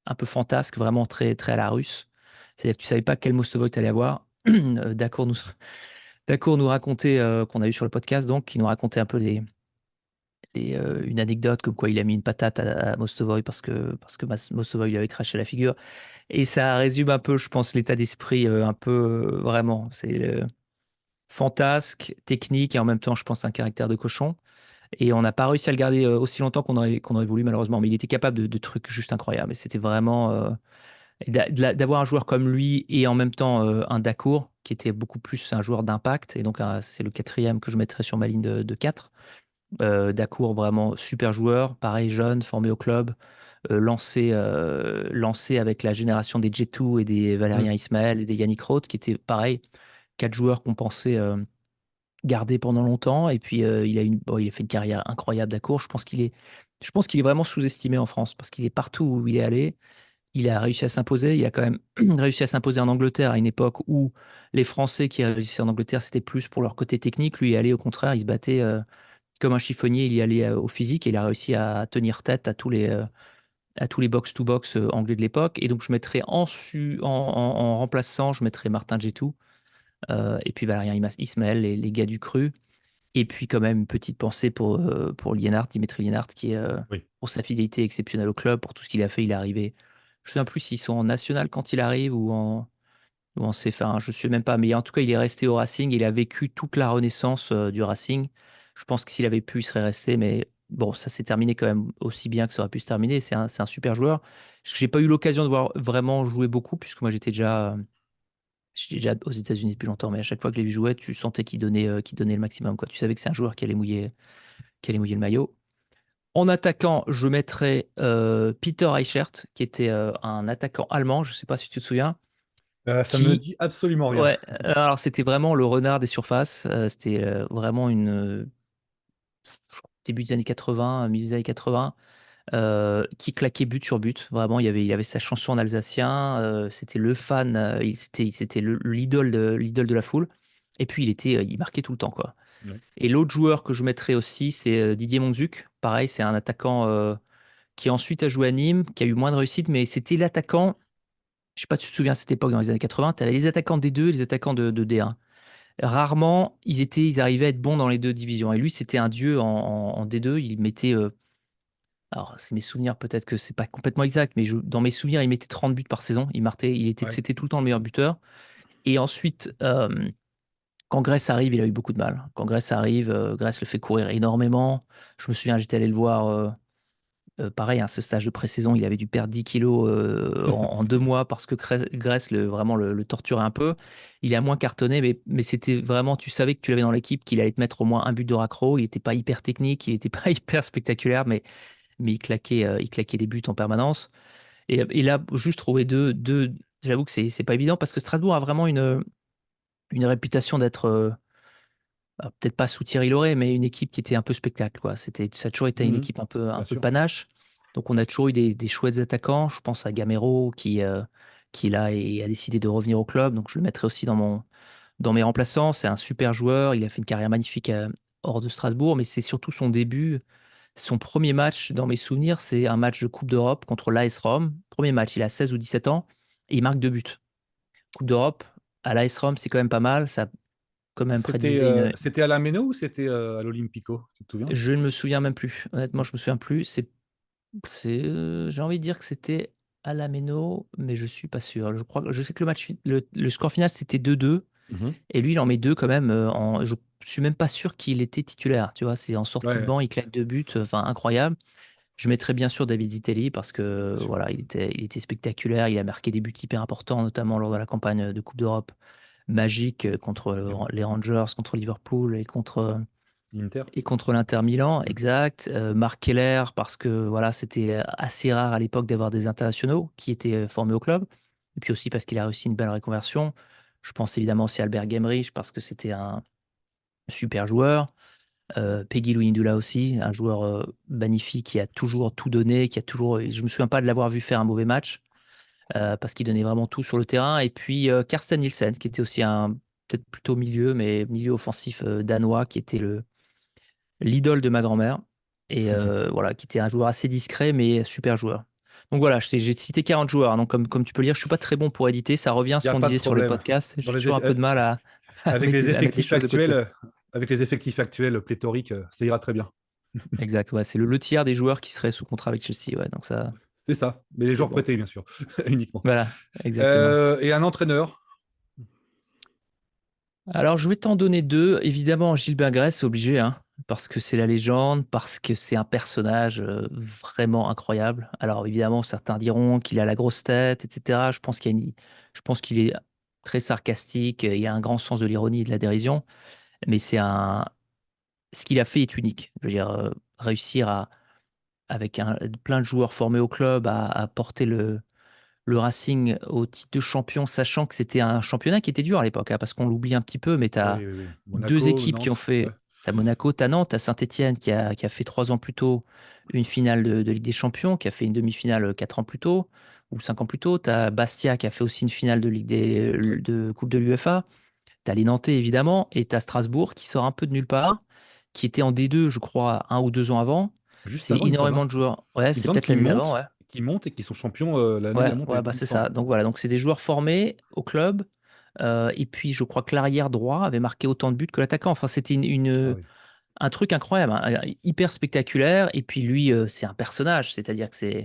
un peu fantasque, vraiment très, très à la russe. C'est-à-dire que tu savais pas quel Mostovoy tu allais avoir. Dacour nous racontait, qu'on a eu sur le podcast, donc, qui nous racontait un peu une anecdote comme quoi il a mis une patate à Mostovoy parce que Mostovoy lui avait craché la figure. Et ça résume un peu, je pense, l'état d'esprit un peu vraiment. C'est fantasque, technique et en même temps, je pense, un caractère de cochon. Et on n'a pas réussi à le garder aussi longtemps qu'on aurait voulu, malheureusement. Mais il était capable de trucs juste incroyables. Et c'était vraiment. Et d'avoir un joueur comme lui et en même temps un Dacour, qui était beaucoup plus un joueur d'impact. Et donc, c'est le quatrième que je mettrais sur ma ligne de 4. Dacour, vraiment super joueur. Pareil, jeune, formé au club. Lancé avec la génération des Jetou et des Mm. Valérien Ismaël et des Yannick Roth, qui étaient pareil. 4 joueurs qu'on pensait gardé pendant longtemps. Et puis, il a fait une carrière incroyable d'Acour. Je pense qu'il est vraiment sous-estimé en France parce qu'il est partout où il est allé. Il a réussi à s'imposer. Il a quand même réussi à s'imposer en Angleterre à une époque où les Français qui réussissaient en Angleterre, c'était plus pour leur côté technique. Lui, il allait au contraire, il se battait comme un chiffonnier. Il y allait au physique et il a réussi à tenir tête à tous les box-to-box anglais de l'époque. Et donc, je mettrais en remplaçant, je mettrais Martin Jetou et puis Valérien Ismaël, les gars du cru. Et puis quand même une petite pensée pour Liénard, Dimitri Liénard, qui est Oui. pour sa fidélité exceptionnelle au club, pour tout ce qu'il a fait. Il est arrivé, je ne sais plus s'ils sont en national quand il arrive ou en. Ou on s'est fait je ne sais même pas, mais en tout cas, il est resté au Racing. Il a vécu toute la renaissance du Racing. Je pense que s'il avait pu, il serait resté, mais bon, ça s'est terminé quand même aussi bien que ça aurait pu se terminer. C'est un super joueur. J'ai pas eu l'occasion de voir vraiment jouer beaucoup, puisque moi j'étais déjà aux États-Unis depuis longtemps, mais à chaque fois que je l'ai vu jouer, tu sentais qu'il donnait le maximum, quoi. Tu savais que c'est un joueur qui allait mouiller le maillot. En attaquant, je mettrais Peter Eichert, qui était un attaquant allemand. Je ne sais pas si tu te souviens. Ça me Qui, dit absolument rien. ouais, alors c'était vraiment le renard des surfaces. C'était vraiment je crois, début des années 80, milieu des années 80, qui claquait but sur but. Vraiment, il avait sa chanson en alsacien. C'était le fan. C'était l'idole de la foule. Et puis il marquait tout le temps, quoi. Ouais. Et l'autre joueur que je mettrais aussi, c'est Didier Monzuc. Pareil, c'est un attaquant qui ensuite a joué à Nîmes, qui a eu moins de réussite, mais c'était l'attaquant. Je sais pas si tu te souviens à cette époque, dans les années 80, tu avais les attaquants D2 et les attaquants de D1. Rarement, ils arrivaient à être bons dans les deux divisions. Et lui, c'était un dieu en D2. Il mettait, alors c'est mes souvenirs, peut-être que c'est pas complètement exact, mais dans mes souvenirs, il mettait 30 buts par saison. Ouais. C'était tout le temps le meilleur buteur. Et ensuite, quand Grèce arrive, il a eu beaucoup de mal. Quand Grèce arrive, Grèce le fait courir énormément. Je me souviens, j'étais allé le voir. Pareil, hein, ce stage de pré-saison, il avait dû perdre 10 kilos en 2 mois parce que Grèce vraiment le torturait un peu. Il a moins cartonné, mais c'était vraiment, tu savais que tu l'avais dans l'équipe, qu'il allait te mettre au moins un but de raccro. Il n'était pas hyper technique, il n'était pas hyper spectaculaire, mais il claquait des buts en permanence. Et là, juste trouver deux, j'avoue que c'est pas évident parce que Strasbourg a vraiment une réputation d'être, peut-être pas sous Thierry Lauré, mais une équipe qui était un peu spectacle, quoi. Ça a toujours été une Mhm. équipe un Bien peu sûr. panache. Donc on a toujours eu des chouettes attaquants. Je pense à Gamero qui là a décidé de revenir au club. Donc je le mettrai aussi dans mes remplaçants. C'est un super joueur. Il a fait une carrière magnifique hors de Strasbourg, mais c'est surtout son début. Son premier match, dans mes souvenirs, c'est un match de Coupe d'Europe contre l'AS Rome. Premier match, il a 16 ou 17 ans et il marque 2 buts. Coupe d'Europe, à l'AS Rome, c'est quand même pas mal. Ça a quand même prédigé une. C'était à la Méno ou c'était à l'Olympico? Tu te souviens? Je ne me souviens même plus. Honnêtement, je me souviens plus. J'ai envie de dire que c'était à la Méno, mais je suis pas sûr. Je sais que le score final, c'était 2-2. Mhm. Et lui, il en met deux quand même. Je suis même pas sûr qu'il était titulaire. Tu vois, c'est en sortie de Ouais, banc, il claque 2 buts. Enfin, incroyable. Je mettrais bien sûr David Zitelli parce bien que sûr. voilà, il était spectaculaire. Il a marqué des buts hyper importants, notamment lors de la campagne de Coupe d'Europe magique contre Numéro les Rangers, contre Liverpool Inter. et contre l'Inter Milan, Mhm. exact. Marc Keller, parce que voilà, c'était assez rare à l'époque d'avoir des internationaux qui étaient formés au club. Et puis aussi parce qu'il a réussi une belle reconversion. Je pense évidemment aussi à Albert Gemrich parce que c'était un super joueur. Peggy Louindula aussi, un joueur magnifique qui a toujours tout donné, qui a toujours. Je me souviens pas de l'avoir vu faire un mauvais match parce qu'il donnait vraiment tout sur le terrain. Et puis Carsten Nielsen, qui était aussi un peut-être plutôt milieu, mais milieu offensif danois, qui était l'idole de ma grand-mère. Et voilà, qui était un joueur assez discret, mais super joueur. Donc voilà, j'ai cité 40 joueurs. Donc comme tu peux le lire, je suis pas très bon pour éditer. Ça revient à Il ce n'y a qu'on pas de disait sur le problème. podcast. Dans J'ai les toujours un eff- peu de mal à avec mettre, à mettre les choses de côté. les effectifs actuels pléthoriques, ça ira très bien. Exact, ouais. C'est le tiers des joueurs qui seraient sous contrat avec Chelsea. Ouais, donc ça, C'est ça. Mais les c'est joueurs bon. prêtés, bien sûr, uniquement. Voilà, exactement. Et un entraîneur. Alors, je vais t'en donner deux. Évidemment, Gilbert Gress, c'est obligé, hein, parce que c'est la légende, parce que c'est un personnage vraiment incroyable. Alors, évidemment, certains diront qu'il a la grosse tête, etc. Je pense qu'il est très sarcastique. Il a un grand sens de l'ironie et de la dérision, mais ce qu'il a fait est unique. Je veux dire, réussir avec plein de joueurs formés au club, à porter le Racing au titre de champion, sachant que c'était un championnat qui était dur à l'époque, hein, parce qu'on l'oublie un petit peu, mais tu as Oui, oui, oui. deux Monaco, équipes qui ont Nantes. Ouais. fait. Tu as Monaco, tu as Nantes, tu as Saint-Etienne qui a fait 3 ans plus tôt une finale de Ligue des Champions, qui a fait une demi-finale 4 ans plus tôt, ou 5 ans plus tôt. Tu as Bastia qui a fait aussi une finale Ouais. de Coupe de l'UEFA. Tu as les Nantais, évidemment, et tu as Strasbourg qui sort un peu de nulle part, qui était en D2, je crois, 1 ou 2 ans avant. Juste C'est avant, il me semble, énormément hein. de joueurs. Ouais, Il me c'est semble peut-être l'année d'avant, ouais. qu'ils montent et qu'ils sont champions l'année de Ouais, la montée, ouais, bah il me c'est semble. ça. Donc voilà, donc c'est des joueurs formés au club. Et puis je crois que l'arrière droit avait marqué autant de buts que l'attaquant. Enfin, c'était Ah oui. un truc incroyable, hein, hyper spectaculaire. Et puis lui, c'est un personnage. C'est-à-dire que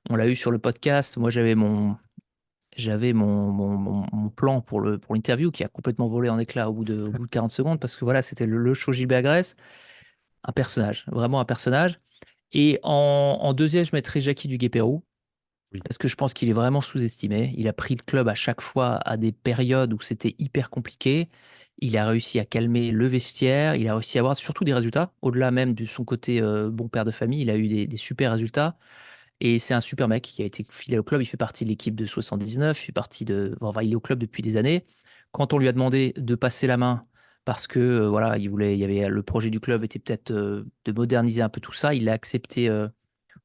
on l'a eu sur le podcast. Moi, j'avais mon plan pour l'interview qui a complètement volé en éclats au bout de 40 secondes parce que voilà, c'était le show Gilbert Grèce, un personnage, vraiment un personnage. Et en deuxième, je mettrais Jackie Duguay-Pérou Oui. parce que je pense qu'il est vraiment sous-estimé. Il a pris le club à chaque fois à des périodes où c'était hyper compliqué. Il a réussi à calmer le vestiaire, il a réussi à avoir surtout des résultats. Au-delà même de son côté bon père de famille, il a eu des super résultats. Et c'est un super mec qui a été filé au club. Il fait partie de l'équipe de 79. Il fait partie enfin, il est au club depuis des années. Quand on lui a demandé de passer la main, parce que voilà, il y avait le projet du club était peut-être de moderniser un peu tout ça, il l'a accepté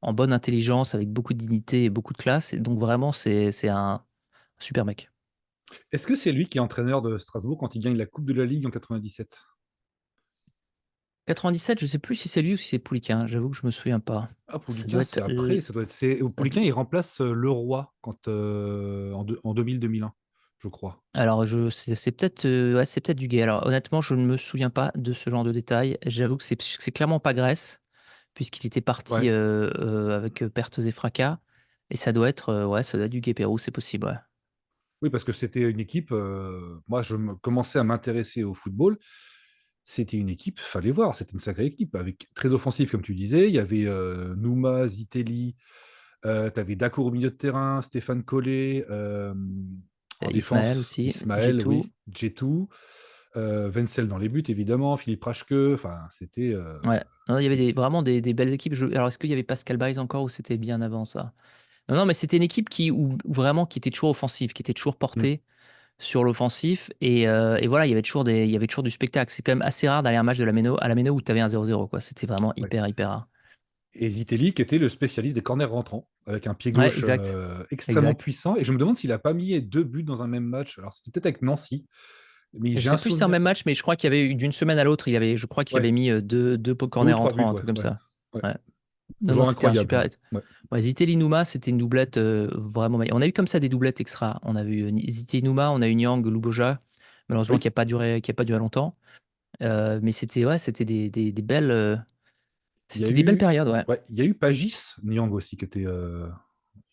en bonne intelligence, avec beaucoup de dignité et beaucoup de classe. Et donc vraiment, c'est un super mec. Est-ce que c'est lui qui est entraîneur de Strasbourg quand il gagne la Coupe de la Ligue en 97? 97, je sais plus si c'est lui ou si c'est Pouliquin. J'avoue que je me souviens pas. Ah, Ça doit Pouliquin, c'est être. après. Ça doit être, Ça Pouliquin, il remplace Leroy en 2000-2001, je crois. Alors, c'est peut-être ouais, c'est peut-être du gay. Alors, honnêtement, je ne me souviens pas de ce genre de détails. J'avoue que c'est clairement pas Grèce, puisqu'il était parti Ouais. avec pertes et fracas. Et ça doit être, ouais, ça doit être du Guépérou, c'est possible, ouais. Oui, parce que c'était une équipe. Moi, commençais à m'intéresser au football. C'était une équipe, fallait voir, c'était une sacrée équipe, avec très offensif, comme tu disais. Il y avait Nouma, Zitelli, tu avais Dacour au milieu de terrain, Stéphane Collet, en Ismaël défense, aussi, Ismaël, Djetou. oui, Djetou, Wenzel dans les buts, évidemment, Philippe Raschke. Enfin, c'était. Ouais. Non, il y avait C'est- vraiment des belles équipes. Alors, est-ce qu'il y avait Pascal Baïs encore ou c'était bien avant ça? Non, non, mais c'était une équipe où vraiment qui était toujours offensive, qui était toujours Mm, portée sur l'offensif. Et voilà, il y avait toujours du spectacle. C'est quand même assez rare d'aller à un match à la Méno où tu avais un 0-0, quoi. C'était vraiment ouais. hyper, hyper rare. Et Zitelli, qui était le spécialiste des corners rentrants, avec un pied Ouais, gauche exact. extrêmement Exact. puissant. Et je me demande s'il n'a pas mis deux buts dans un même match. Alors, c'était peut-être avec Nancy, mais Je j'ai sais un plus si c'est un souvenir. même match, mais je crois qu'il y avait eu d'une semaine à l'autre, je crois qu'il avait Ouais, mis deux pots deux ou corner trois buts, entrants, un ouais. truc comme Ouais, ça. ouais. Ouais. Non, non, Joueur c'était un incroyable, super. ouais. Ouais. Ouais, Zitelli Nouma, c'était une doublette vraiment. On a eu comme ça des doublettes extra. On a vu Zitelli Nouma, on a eu Nyang Luboja, malheureusement Oui, qui a pas duré longtemps. Mais c'était ouais, c'était des belles, il y a c'était des belles eu, périodes, ouais. ouais, il y a eu Pagis Niang aussi, qui était, il me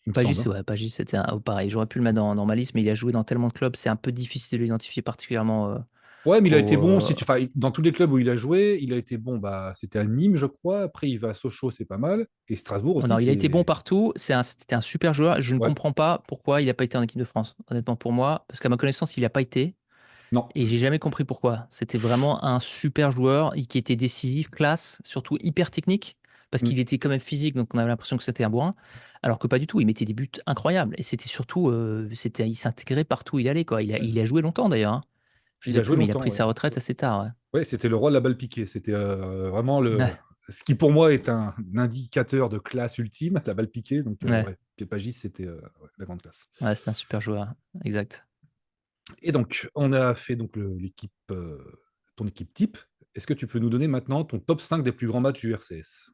semble, Pagis, hein. ouais, Pagis, c'était pareil. J'aurais pu le mettre dans ma liste, mais il a joué dans tellement de clubs, c'est un peu difficile de l'identifier particulièrement Ouais, mais il a été au. bon. Enfin, dans tous les clubs où il a joué, il a été bon. Bah, c'était à Nîmes, je crois. Après, il va à Sochaux, c'est pas mal. Et Strasbourg Oh aussi, non, il a été bon c'est. partout. C'était un super joueur. Je ne Ouais, comprends pas pourquoi il n'a pas été en équipe de France, honnêtement pour moi, parce qu'à ma connaissance, il n'a pas été. non. Et j'ai jamais compris pourquoi. C'était vraiment un super joueur qui était décisif, classe, surtout hyper technique, parce Mm. qu'il était quand même physique, donc on avait l'impression que c'était un bourrin. Alors que pas du tout, il mettait des buts incroyables. Et c'était surtout, il s'intégrait partout où il allait, quoi. Ouais. Il a joué longtemps d'ailleurs, hein. Je Il sais a joué plus, mais il a longtemps, pris ouais. sa retraite assez tard, ouais. Ouais, c'était le roi de la balle piquée. C'était vraiment Ouais, ce qui pour moi est un indicateur de classe ultime, la balle piquée. Donc, ouais, ouais, Pagis, c'était ouais, la grande classe. ouais, c'était un super joueur, exact. Et donc, on a fait donc ton équipe type. Est-ce que tu peux nous donner maintenant ton top 5 des plus grands matchs du RCS?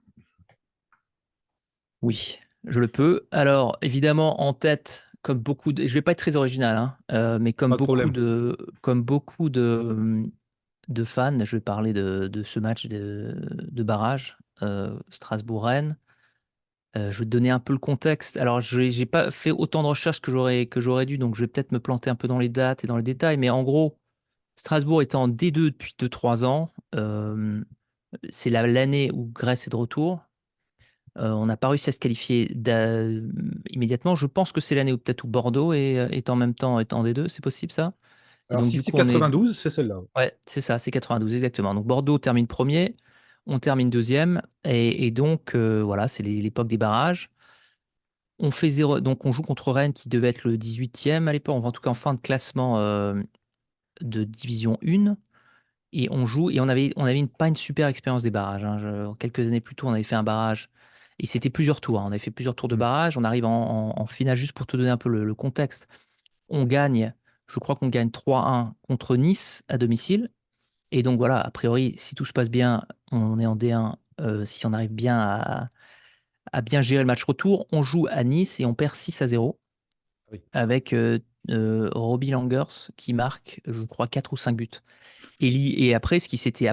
Oui, je le peux. Alors, évidemment, en tête, comme beaucoup de. Je vais pas être très original, hein, mais comme Pas de beaucoup problème. de, comme beaucoup de fans, je vais parler de ce match de barrage Strasbourg-Rennes. Je vais te donner un peu le contexte. Alors, je n'ai pas fait autant de recherches que j'aurais dû, donc je vais peut-être me planter un peu dans les dates et dans les détails. Mais en gros, Strasbourg est en D2 depuis 2-3 ans. C'est l'année où Grèce est de retour. On n'a pas réussi à se qualifier immédiatement. Je pense que c'est l'année où peut-être où Bordeaux est en même temps est en D2, c'est possible ça? Et Alors, donc si du c'est coup on est 92, c'est celle-là. ouais, c'est ça, c'est 92 exactement. Donc Bordeaux termine premier, on termine deuxième et donc voilà, c'est l'époque des barrages. On fait zéro, donc on joue contre Rennes qui devait être le 18e à l'époque, enfin, en tout cas en fin de classement de division 1. Et on joue, et on avait pas une super expérience des barrages, hein. Quelques années plus tôt, on avait fait un barrage, et c'était plusieurs tours, hein. On avait fait plusieurs tours de Mm. barrage. On arrive en finale, juste pour te donner un peu le contexte. On gagne, je crois qu'on gagne 3-1 contre Nice à domicile. Et donc voilà, a priori, si tout se passe bien, on est en D1. Si on arrive bien à bien gérer le match retour, on joue à Nice et on perd 6-0 Oui. avec Robbie Langers qui marque, je crois, 4 ou 5 buts. Et après, ce qui s'était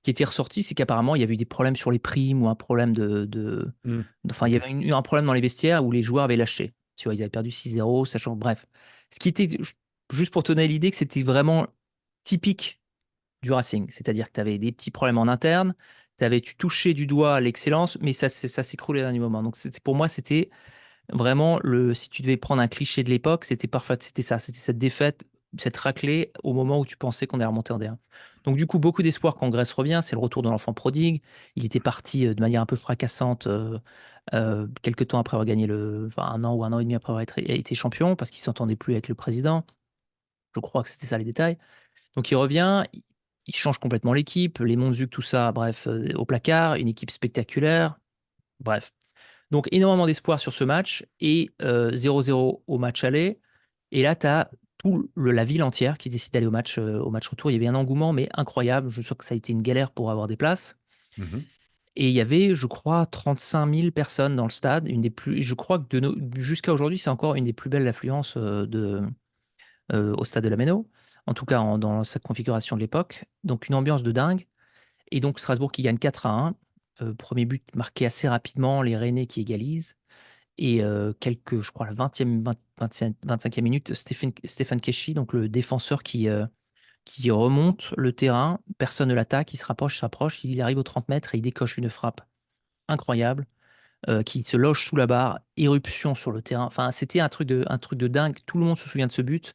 qui était ressorti, c'est qu'apparemment, il y avait eu des problèmes sur les primes ou un problème Hmm. enfin, il y Ok. avait eu un problème dans les vestiaires où les joueurs avaient lâché. Tu vois, ils avaient perdu 6-0, sachant, bref. Ce qui était, juste pour te donner l'idée, que c'était vraiment typique du Racing. C'est-à-dire que tu avais des petits problèmes en interne, tu touchais du doigt l'excellence, mais ça s'écroulait à un moment. Donc, pour moi, c'était vraiment, si tu devais prendre un cliché de l'époque, c'était parfait, c'était ça, c'était cette défaite, cette raclée au moment où tu pensais qu'on est remonté en D1. Donc du coup, beaucoup d'espoir quand Grèce revient, c'est le retour de l'enfant prodigue. Il était parti de manière un peu fracassante quelques temps après avoir gagné enfin un an ou un an et demi après avoir été champion, parce qu'il s'entendait plus avec le président. Je crois que c'était ça les détails. Donc il revient, il change complètement l'équipe, les Montzuk, tout ça, bref, au placard, une équipe spectaculaire, bref. Donc, énormément d'espoir sur ce match et 0-0 au match aller. Et là, tu as la ville entière qui décide d'aller au match retour. Il y avait un engouement, mais incroyable. Je suis sûr que ça a été une galère pour avoir des places. Mhm. Et il y avait, je crois, 35 000 personnes dans le stade. Je crois que jusqu'à aujourd'hui, c'est encore une des plus belles affluences au stade de la Méno. En tout cas, dans sa configuration de l'époque. Donc, une ambiance de dingue. Et donc, Strasbourg qui gagne 4-1. Premier but marqué assez rapidement, les Rennais qui égalisent. Et je crois, la 25e minute, Stéphane Keshi, donc le défenseur qui remonte le terrain, personne ne l'attaque, il se rapproche, il arrive aux 30 mètres et il décoche une frappe incroyable, qui se loge sous la barre, éruption sur le terrain. Enfin, c'était un truc de dingue. Tout le monde se souvient de ce but.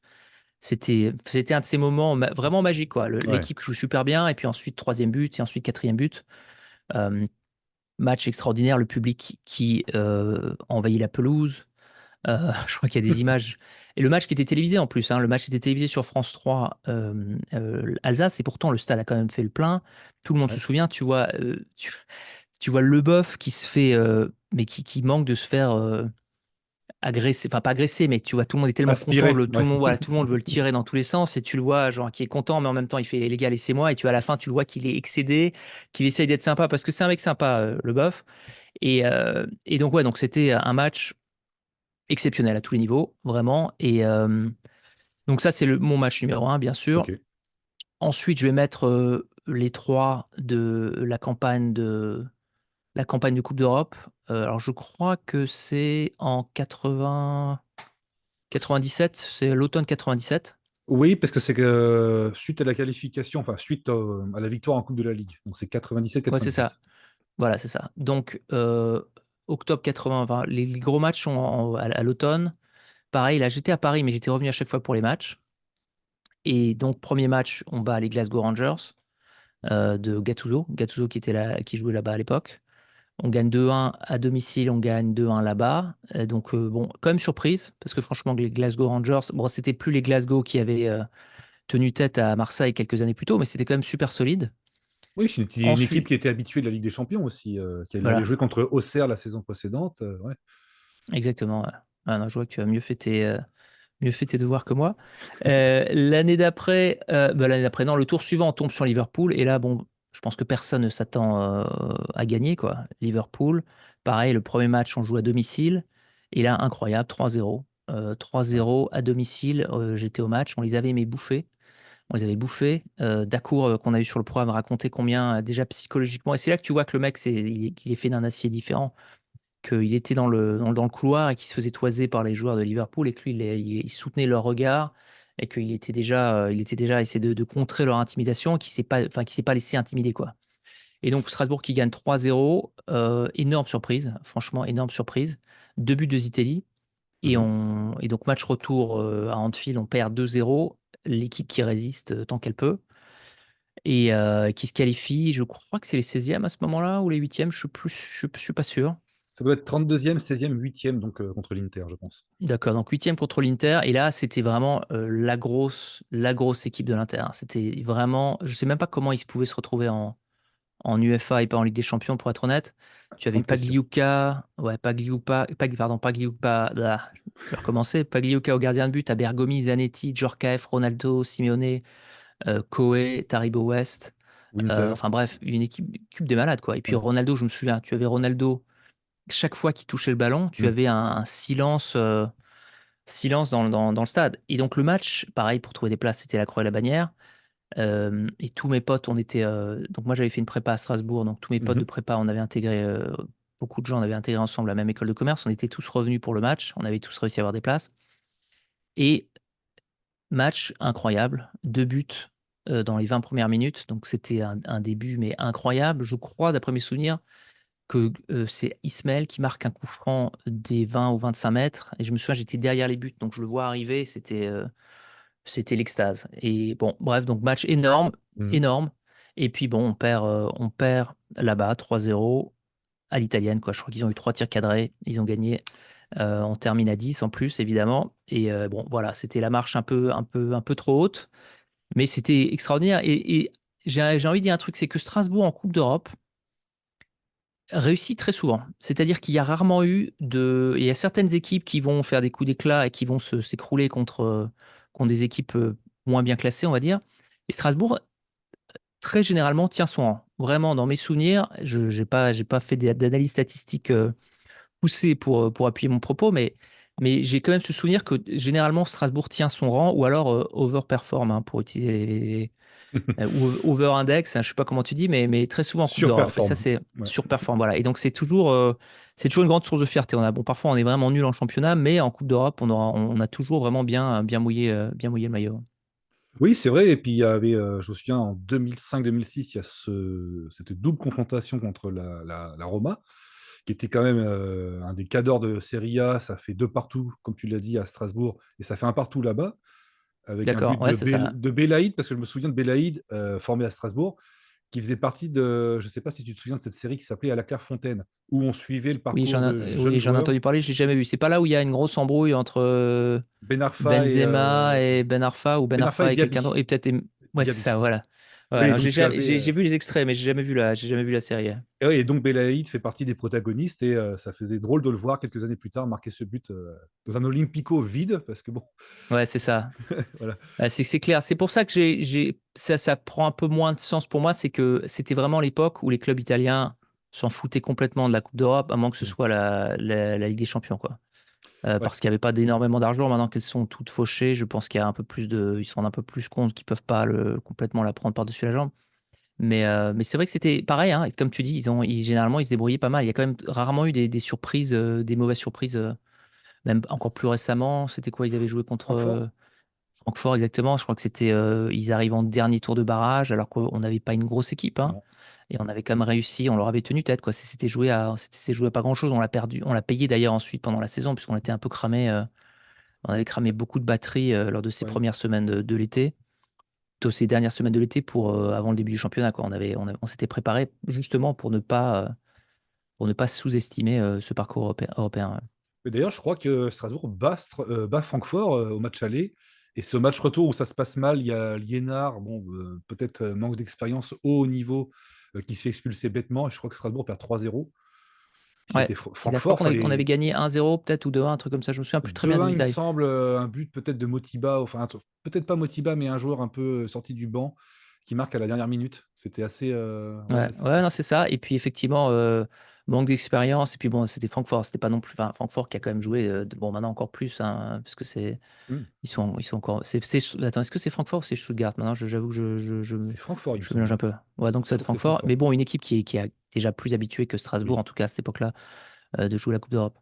C'était un de ces moments vraiment magiques, quoi. Ouais. L'équipe joue super bien, et puis ensuite, troisième but, et ensuite, quatrième but. Euh, Match extraordinaire, le public qui envahit la pelouse. Je crois qu'il y a des images. Et le match qui était télévisé en plus, hein, le match était télévisé sur France 3 Alsace, et pourtant le stade a quand même fait le plein. Tout le monde se Ouais. souvient, tu vois Leboeuf qui se fait, mais qui manque de se faire agresser, enfin pas agresser, mais tu vois, tout le monde est tellement content, Aspirer. tout le Ouais. monde, voilà, tout le monde veut le tirer dans tous les sens, et tu le vois, genre, qui est content, mais en même temps, il fait les gars, laissez-moi, et à la fin, tu le vois qu'il est excédé, qu'il essaye d'être sympa, parce que c'est un mec sympa, Leboeuf. Et donc, ouais, donc c'était un match exceptionnel à tous les niveaux, vraiment. Et donc ça, c'est mon match numéro un, bien sûr. Ok. Ensuite, je vais mettre les trois de la campagne de Coupe d'Europe. Alors, je crois que c'est en 97, c'est l'automne 97. Oui, parce que c'est que suite à la qualification, enfin suite à la victoire en Coupe de la Ligue. Donc c'est Ouais, c'est 97-98. ça. Voilà, c'est ça. Donc, octobre 80, enfin, les gros matchs sont à l'automne. Pareil, là, j'étais à Paris, mais j'étais revenu à chaque fois pour les matchs. Et donc, premier match, on bat les Glasgow Rangers de Gattuso. Gattuso qui était là, qui jouait là-bas à l'époque. On gagne 2-1 à domicile, on gagne 2-1 là-bas. Donc, bon, quand même surprise, parce que franchement, les Glasgow Rangers, bon, c'était plus les Glasgow qui avaient tenu tête à Marseille quelques années plus tôt, mais c'était quand même super solide. Oui, c'est une équipe Ensuite, qui était habituée de la Ligue des Champions aussi, qui allait voilà, jouer contre Auxerre la saison précédente. Ouais. exactement. Ouais. Ah non, je vois que tu as mieux fait tes devoirs que moi. L'année d'après, non, le tour suivant, on tombe sur Liverpool. Et là, bon, je pense que personne ne s'attend à gagner, quoi. Liverpool, pareil, le premier match, on joue à domicile. Et là, incroyable, 3-0. Ouais. 3-0 à domicile. J'étais au match, on les avait mais bouffés. On les avait bouffés. Dacour, qu'on a eu sur le programme, racontait combien, déjà psychologiquement. Et c'est là que tu vois que le mec, il est fait d'un acier différent, qu'il était dans le couloir et qu'il se faisait toiser par les joueurs de Liverpool, et que lui, il soutenait leur regard, et il était déjà à essayer de contrer leur intimidation, et qu'il s'est pas laissé intimider, quoi. Et donc Strasbourg qui gagne 3-0, énorme surprise, franchement énorme surprise. Deux buts de Zitelli, Mhm. et donc match retour à Anfield, on perd 2-0, l'équipe qui résiste tant qu'elle peut, et qui se qualifie, je crois que c'est les 16e à ce moment-là, ou les 8e, je suis pas sûr. Ça doit être 32e, 16e, 8e donc contre l'Inter, je pense. D'accord, donc huitième contre l'Inter. Et là, c'était vraiment la grosse équipe de l'Inter, hein. C'était vraiment, je sais même pas comment ils pouvaient se retrouver en UEFA et pas en Ligue des Champions, pour être honnête. Tu avais Impression. Pagliuca, ouais, Pagliuca, je vais recommencer. Pagliuca au gardien de but, à Bergomi, Zanetti, Djorkaeff, Ronaldo, Simeone, Koé, Taribo West. Winter. Enfin bref, une équipe des malades, quoi. Et puis Ouais. Ronaldo, je me souviens, tu avais Ronaldo, chaque fois qu'il touchait le ballon, tu Mm. avais un silence dans le stade. Et donc le match, pareil, pour trouver des places, c'était la Croix et la Bannière. Et tous mes potes, on était. Donc, moi, j'avais fait une prépa à Strasbourg. Donc, tous mes potes de Mhm. prépa, on avait intégré. Beaucoup de gens, on avait intégré ensemble la même école de commerce. On était tous revenus pour le match. On avait tous réussi à avoir des places. Et match incroyable. 2 buts dans les 20 premières minutes. Donc, c'était un début, mais incroyable. Je crois, d'après mes souvenirs, que c'est Ismaël qui marque un coup franc des 20 ou 25 mètres. Et je me souviens, j'étais derrière les buts. Donc, je le vois arriver. C'était l'extase. Et bon, bref, donc match énorme, Mhm. énorme. Et puis bon, on perd là-bas 3-0 à l'italienne, quoi. Je crois qu'ils ont eu 3 tirs cadrés, ils ont gagné. On termine à 10 en plus, évidemment. Et bon, voilà, c'était la marche un peu trop haute, mais c'était extraordinaire. Et j'ai envie de dire un truc, c'est que Strasbourg en Coupe d'Europe réussit très souvent. C'est-à-dire qu'il y a rarement eu de. Il y a certaines équipes qui vont faire des coups d'éclat et qui vont s'écrouler contre des équipes moins bien classées, on va dire. Et Strasbourg, très généralement, tient son rang. Vraiment, dans mes souvenirs, je n'ai pas fait d'analyse statistique poussée pour appuyer mon propos, mais j'ai quand même ce souvenir que généralement, Strasbourg tient son rang ou alors overperform, hein, pour utiliser ou over-index, hein, je sais pas comment tu dis, mais très souvent en Coupe d'Europe. Et ça, Surperforme. c'est Ouais. surperform. Voilà. Et donc, c'est toujours une grande source de fierté. Parfois, on est vraiment nul en championnat, mais en Coupe d'Europe, on a toujours vraiment bien mouillé le maillot. Oui, c'est vrai. Et puis, il y avait, je me souviens, en 2005-2006, il y a cette double confrontation contre la Roma, qui était quand même un des cadors de Serie A. Ça fait deux partout, comme tu l'as dit, à Strasbourg, et ça fait un partout là-bas, avec un D'accord, but ouais, c'est ça. de Belaïd, parce que je me souviens de Belaïd, formé à Strasbourg, qui faisait partie de, je ne sais pas si tu te souviens de cette série qui s'appelait À la Clairefontaine, où on suivait le Oui, parcours de jeunes oui, j'en ai joueurs, entendu parler, j'ai jamais vu. C'est pas là où il y a une grosse embrouille entre Ben Arfa Benzema et Ben Arfa, ou Ben Ben Arfa et Arfa et quelqu'un Diaby. d'autre, et peut-être. Ouais, c'est Diaby. ça, voilà. Ouais, Oui, non, donc tu avais. j'ai vu les extraits, mais j'ai jamais vu la série. Et, ouais, et donc Belaïd fait partie des protagonistes et ça faisait drôle de le voir quelques années plus tard marquer ce but dans un Olympico vide parce que bon, Ouais, c'est ça. voilà. C'est clair. C'est pour ça que ça prend un peu moins de sens pour moi. C'est que c'était vraiment l'époque où les clubs italiens s'en foutaient complètement de la Coupe d'Europe, à moins que ce Mm. soit la Ligue des Champions, quoi. Ouais, Parce qu'il n'y avait pas d'énormément d'argent. Maintenant qu'elles sont toutes fauchées, je pense qu'il y a un peu plus ils se rendent un peu plus compte qu'ils peuvent pas complètement la prendre par-dessus la jambe. Mais c'est vrai que c'était pareil, hein. Et comme tu dis, généralement, ils se débrouillaient pas mal. Il y a quand même rarement eu des surprises, des mauvaises surprises, même encore plus récemment. C'était quoi? Ils avaient joué contre Francfort? Francfort, exactement. Je crois que ils arrivent en dernier tour de barrage, alors qu'on n'avait pas une grosse équipe, hein. Non. Et on avait quand même réussi, on leur avait tenu tête, quoi. C'était joué à pas grand-chose. On l'a perdu, on l'a payé d'ailleurs ensuite pendant la saison, puisqu'on était un peu cramé. On avait cramé beaucoup de batterie lors de ces Ouais. premières semaines de l'été, de ces dernières semaines de l'été avant le début du championnat, quoi. On s'était préparé justement pour ne pas sous-estimer ce parcours européen. Ouais. Mais d'ailleurs, je crois que Strasbourg bat Francfort au match aller. Et ce match retour où ça se passe mal, il y a Liénard, bon, peut-être manque d'expérience au haut niveau, qui se fait expulser bêtement. Et je crois que Strasbourg perd 3-0. Puis Ouais. c'était Et là, je crois Francfort, qu'on avait fallait gagné 1-0 peut-être, ou 2-1, un truc comme ça. Je me souviens plus très bien 2-1, des il me détails. semble, un but peut-être de Motiba, enfin peut-être pas Motiba, mais un joueur un peu sorti du banc qui marque à la dernière minute. C'était assez, ouais, Ouais, ouais, c'était. non, c'est ça. Et puis effectivement, manque d'expérience. Et puis bon, c'était Francfort, c'était pas non plus. Enfin, Francfort qui a quand même joué. Bon, maintenant encore plus, hein, parce que Hmm. ils sont encore. Attends, est-ce que c'est Francfort ou c'est Stuttgart? Maintenant, j'avoue que C'est Francfort, il me je mélange semble, un hein. peu. Ouais, donc Je ça va être crois que c'est Francfort. Mais Francfort. bon, une équipe qui a déjà plus habituée que Strasbourg, Oui. en tout cas à cette époque-là, de jouer la Coupe d'Europe.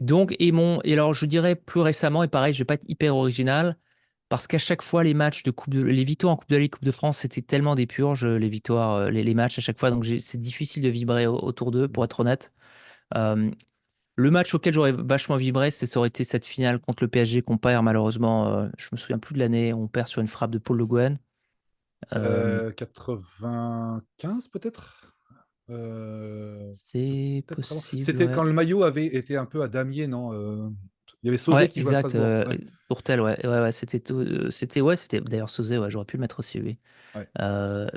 Donc, et alors, je dirais plus récemment, et pareil, je vais pas être hyper original. Parce qu'à chaque fois, les victoires en Coupe de la Ligue, Coupe de France, c'était tellement des purges, les victoires, les matchs à chaque fois. Donc, c'est difficile de vibrer autour d'eux, pour Hmm. être honnête. Euh, le match auquel j'aurais vachement vibré, ça aurait été cette finale contre le PSG qu'on perd, malheureusement. Je me souviens plus de l'année. On perd sur une frappe de Paul Le Guen. Euh, 95 peut-être. c'est Peut-être avant. possible, C'était ouais. quand le maillot avait été un peu à damier, non? Il y avait Sauzet Ouais, qui jouait à exact. Strasbourg. Ouais. Tourtel, ouais. Ouais, ouais, c'était d'ailleurs Sauzet, ouais, j'aurais pu le mettre aussi, lui. Ouais.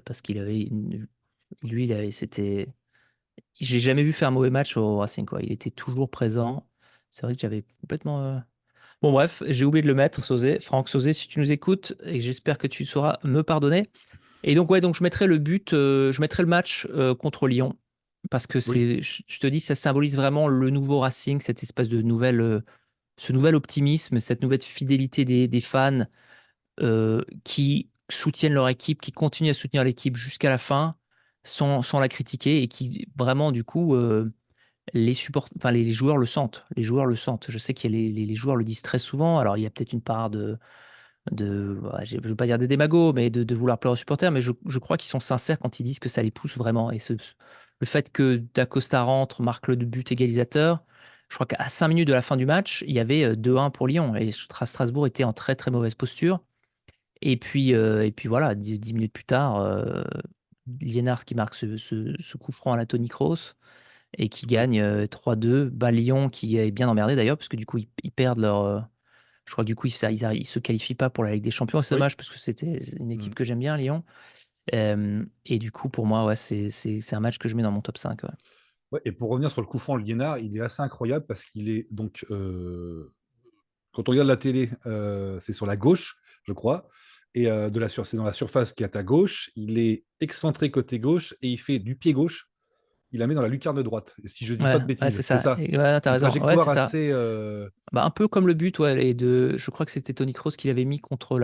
Parce qu'il avait lui, j'ai jamais vu faire un mauvais match au Racing, quoi. Il était toujours présent. C'est vrai que j'avais complètement. Bon, bref, j'ai oublié de le mettre, Sauzet. Franck Sauzet, si tu nous écoutes, et j'espère que tu sauras me pardonner. Et donc, ouais, donc je mettrai je mettrai le match contre Lyon. Parce que Oui. je te dis, ça symbolise vraiment le nouveau Racing, cette espèce de ce nouvel optimisme, cette nouvelle fidélité des fans qui soutiennent leur équipe, qui continuent à soutenir l'équipe jusqu'à la fin, sans la critiquer et qui vraiment, du coup, enfin, les joueurs le sentent. Les joueurs le sentent. Je sais que les joueurs le disent très souvent. Alors, il y a peut-être une part ouais, je ne veux pas dire de démago, mais de vouloir plaire aux supporters, mais je crois qu'ils sont sincères quand ils disent que ça les pousse vraiment. Et le fait que Dacosta rentre, marque le but égalisateur, je crois qu'à 5 minutes de la fin du match, il y avait 2-1 pour Lyon. Et Strasbourg était en très très mauvaise posture. Et puis voilà, 10 minutes plus tard, Liénard qui marque ce coup franc à la Toni Kroos et qui Oui, gagne 3-2. Bah, Lyon qui est bien emmerdé d'ailleurs, parce que du coup, ils perdent leur. Je crois que du coup, ils se qualifient pas pour la Ligue des Champions. C'est oui. dommage parce que c'était une Mm. équipe que j'aime bien, Lyon. Et du coup, pour moi, ouais, c'est un match que je mets dans mon top 5. Ouais. Ouais, et pour revenir sur le coup franc Liénard, il est assez incroyable parce qu'il est donc quand on regarde la télé, c'est sur la gauche, je crois, et c'est dans la surface qui est à ta gauche. Il est excentré côté gauche et il fait du pied gauche. Il la met dans la lucarne droite. Si je dis pas Ouais, de ouais, bêtises, c'est c'est ça. ça. Et ouais, t'as Une raison. Ouais, trajectoire c'est ça. assez. Bah, un peu comme le but, ouais, je crois que c'était Toni Kroos qui l'avait mis contre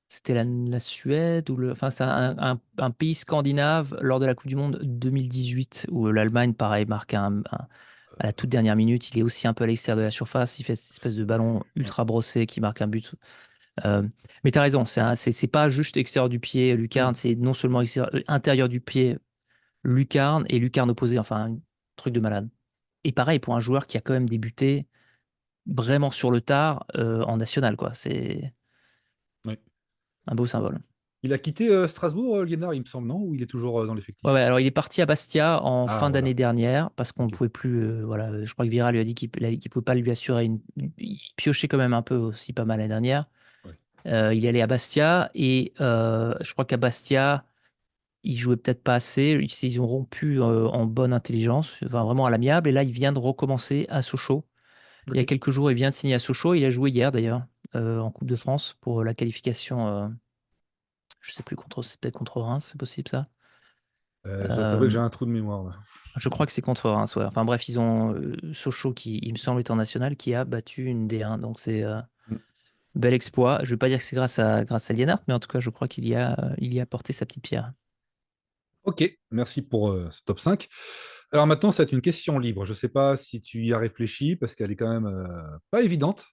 c'était la Suède enfin, c'est un pays scandinave lors de la Coupe du Monde 2018 où l'Allemagne, pareil, marque à la toute dernière minute. Il est aussi un peu à l'extérieur de la surface. Il fait cette espèce de ballon Ouais. ultra brossé qui marque un but. Mais tu as raison, c'est pas juste extérieur du pied, Mm. lucarne, c'est non seulement intérieur du pied, lucarne et lucarne opposée. Enfin, un truc de malade. Et pareil pour un joueur qui a quand même débuté vraiment sur le tard en national, quoi. C'est Ouais. un beau symbole. Il a quitté Strasbourg, Liénard, il me semble, non? Ou il est toujours dans Ouais, l'effectif? ouais, alors il est parti à Bastia en Ah, fin d'année voilà. dernière parce qu'on ne Ok. pouvait plus. Voilà, je crois que Vira lui a dit qu'il pouvait pas lui assurer il piochait quand même un peu aussi pas mal l'année dernière. Ouais. Il allait à Bastia et je crois qu'à Bastia, il jouait peut-être pas assez. Ils ont rompu en bonne intelligence, enfin vraiment à l'amiable. Et là, il vient de recommencer à Sochaux. Il y a Ok. quelques jours, il vient de signer à Sochaux. Il a joué hier d'ailleurs en Coupe de France pour la qualification. Je sais plus c'est peut-être contre Reims, c'est possible ça. Je dois t'avouer que Euh, j'ai un trou de mémoire, là. je crois que c'est contre Reims. Ouais. Enfin bref, ils ont Sochaux qui, il me semble, est en national, qui a battu une D1. Donc c'est Mm. bel exploit. Je ne vais pas dire que c'est grâce à Lienart, mais en tout cas, je crois qu'il y a apporté sa petite pierre. Ok, merci pour ce top 5. Alors maintenant, c'est une question libre. Je ne sais pas si tu y as réfléchi parce qu'elle est quand même pas évidente.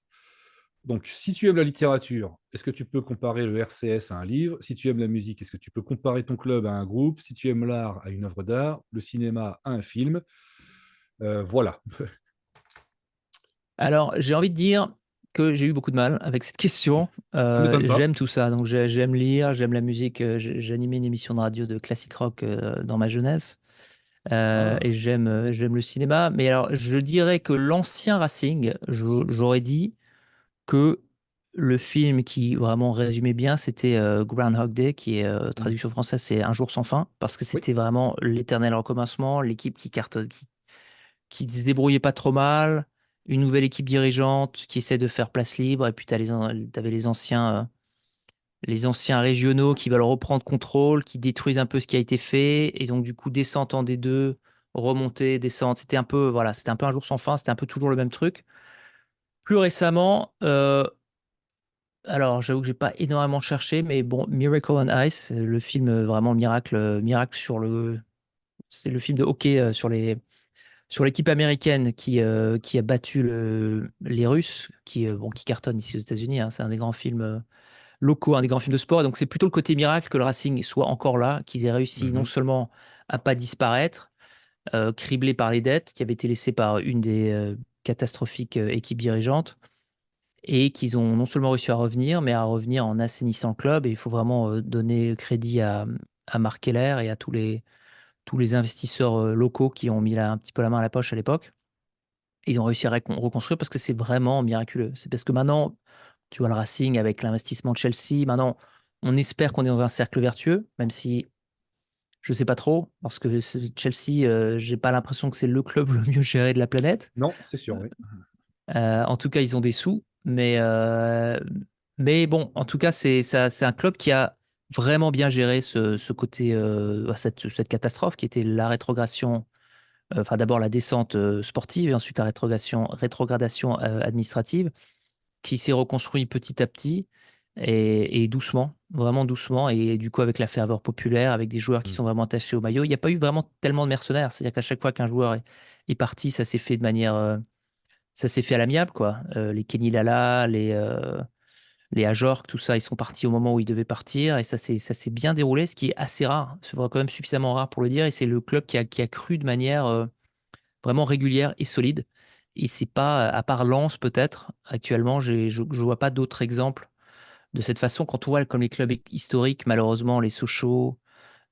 Donc, si tu aimes la littérature, est-ce que tu peux comparer le RCS à un livre? Si tu aimes la musique, est-ce que tu peux comparer ton club à un groupe? Si tu aimes l'art à une œuvre d'art, le cinéma à un film? Voilà. Alors, j'ai envie de dire que j'ai eu beaucoup de mal avec cette question. Ça m'étonne pas. J'aime tout ça. Donc, j'aime lire, j'aime la musique. J'ai animé une émission de radio de classique rock dans ma jeunesse. Et Ah, j'aime le cinéma. Mais alors, je dirais que l'ancien Racing, j'aurais dit que le film qui vraiment résumait bien, c'était Groundhog Day, qui est hmm. traduction française, c'est Un jour sans fin, parce que Oui. c'était vraiment l'éternel recommencement, l'équipe qui se débrouillait pas trop mal, une nouvelle équipe dirigeante qui essaie de faire place libre, et puis t'avais les anciens régionaux qui veulent reprendre contrôle, qui détruisent un peu ce qui a été fait, et donc du coup descente en D2, remontée, descente, c'était un peu un jour sans fin, c'était un peu toujours le même truc. Plus récemment, alors j'avoue que j'ai pas énormément cherché, mais bon, Miracle on Ice, c'est le film vraiment miracle, miracle c'est le film de hockey sur l'équipe américaine qui a battu les Russes, qui cartonne ici aux États-Unis. Hein. C'est un des grands films locaux, un des grands films de sport. Donc c'est plutôt le côté miracle que le Racing soit encore là, qu'ils aient réussi non Mhm. seulement à pas disparaître, criblés par les dettes qui avaient été laissées par une des catastrophiques équipes dirigeantes, et qu'ils ont non seulement réussi à revenir, mais à revenir en assainissant le club. Et il faut vraiment donner crédit à Mark Keller et à tous les investisseurs locaux qui ont mis un petit peu la main à la poche à l'époque. Ils ont réussi à reconstruire parce que c'est vraiment miraculeux. C'est parce que maintenant, tu vois le Racing avec l'investissement de Chelsea. Maintenant, on espère qu'on est dans un cercle vertueux, même si je ne sais pas trop, parce que Chelsea, j'ai pas l'impression que c'est le club le mieux géré de la planète. Non, c'est sûr, oui. En tout cas, ils ont des sous, mais bon, en tout cas, c'est un club qui a vraiment bien géré ce côté, cette catastrophe qui était la rétrogradation, enfin d'abord la descente sportive et ensuite la rétrogradation administrative, qui s'est reconstruit petit à petit et doucement. vraiment doucement, et du coup avec la ferveur populaire, avec des joueurs qui Mm. sont vraiment attachés au maillot. Il n'y a pas eu vraiment tellement de mercenaires. C'est-à-dire qu'à chaque fois qu'un joueur est parti, ça s'est fait de manière, ça s'est fait à l'amiable, quoi. Les Kenny Lala, les Ajorc, tout ça, ils sont partis au moment où ils devaient partir, et ça s'est bien déroulé, ce qui est assez rare. C'est quand même suffisamment rare pour le dire, et c'est le club qui a cru de manière vraiment régulière et solide. Et c'est pas, à part Lens peut-être, actuellement, je vois pas d'autres exemples de cette façon. Quand on voit comme les clubs historiques, malheureusement, les Sochaux,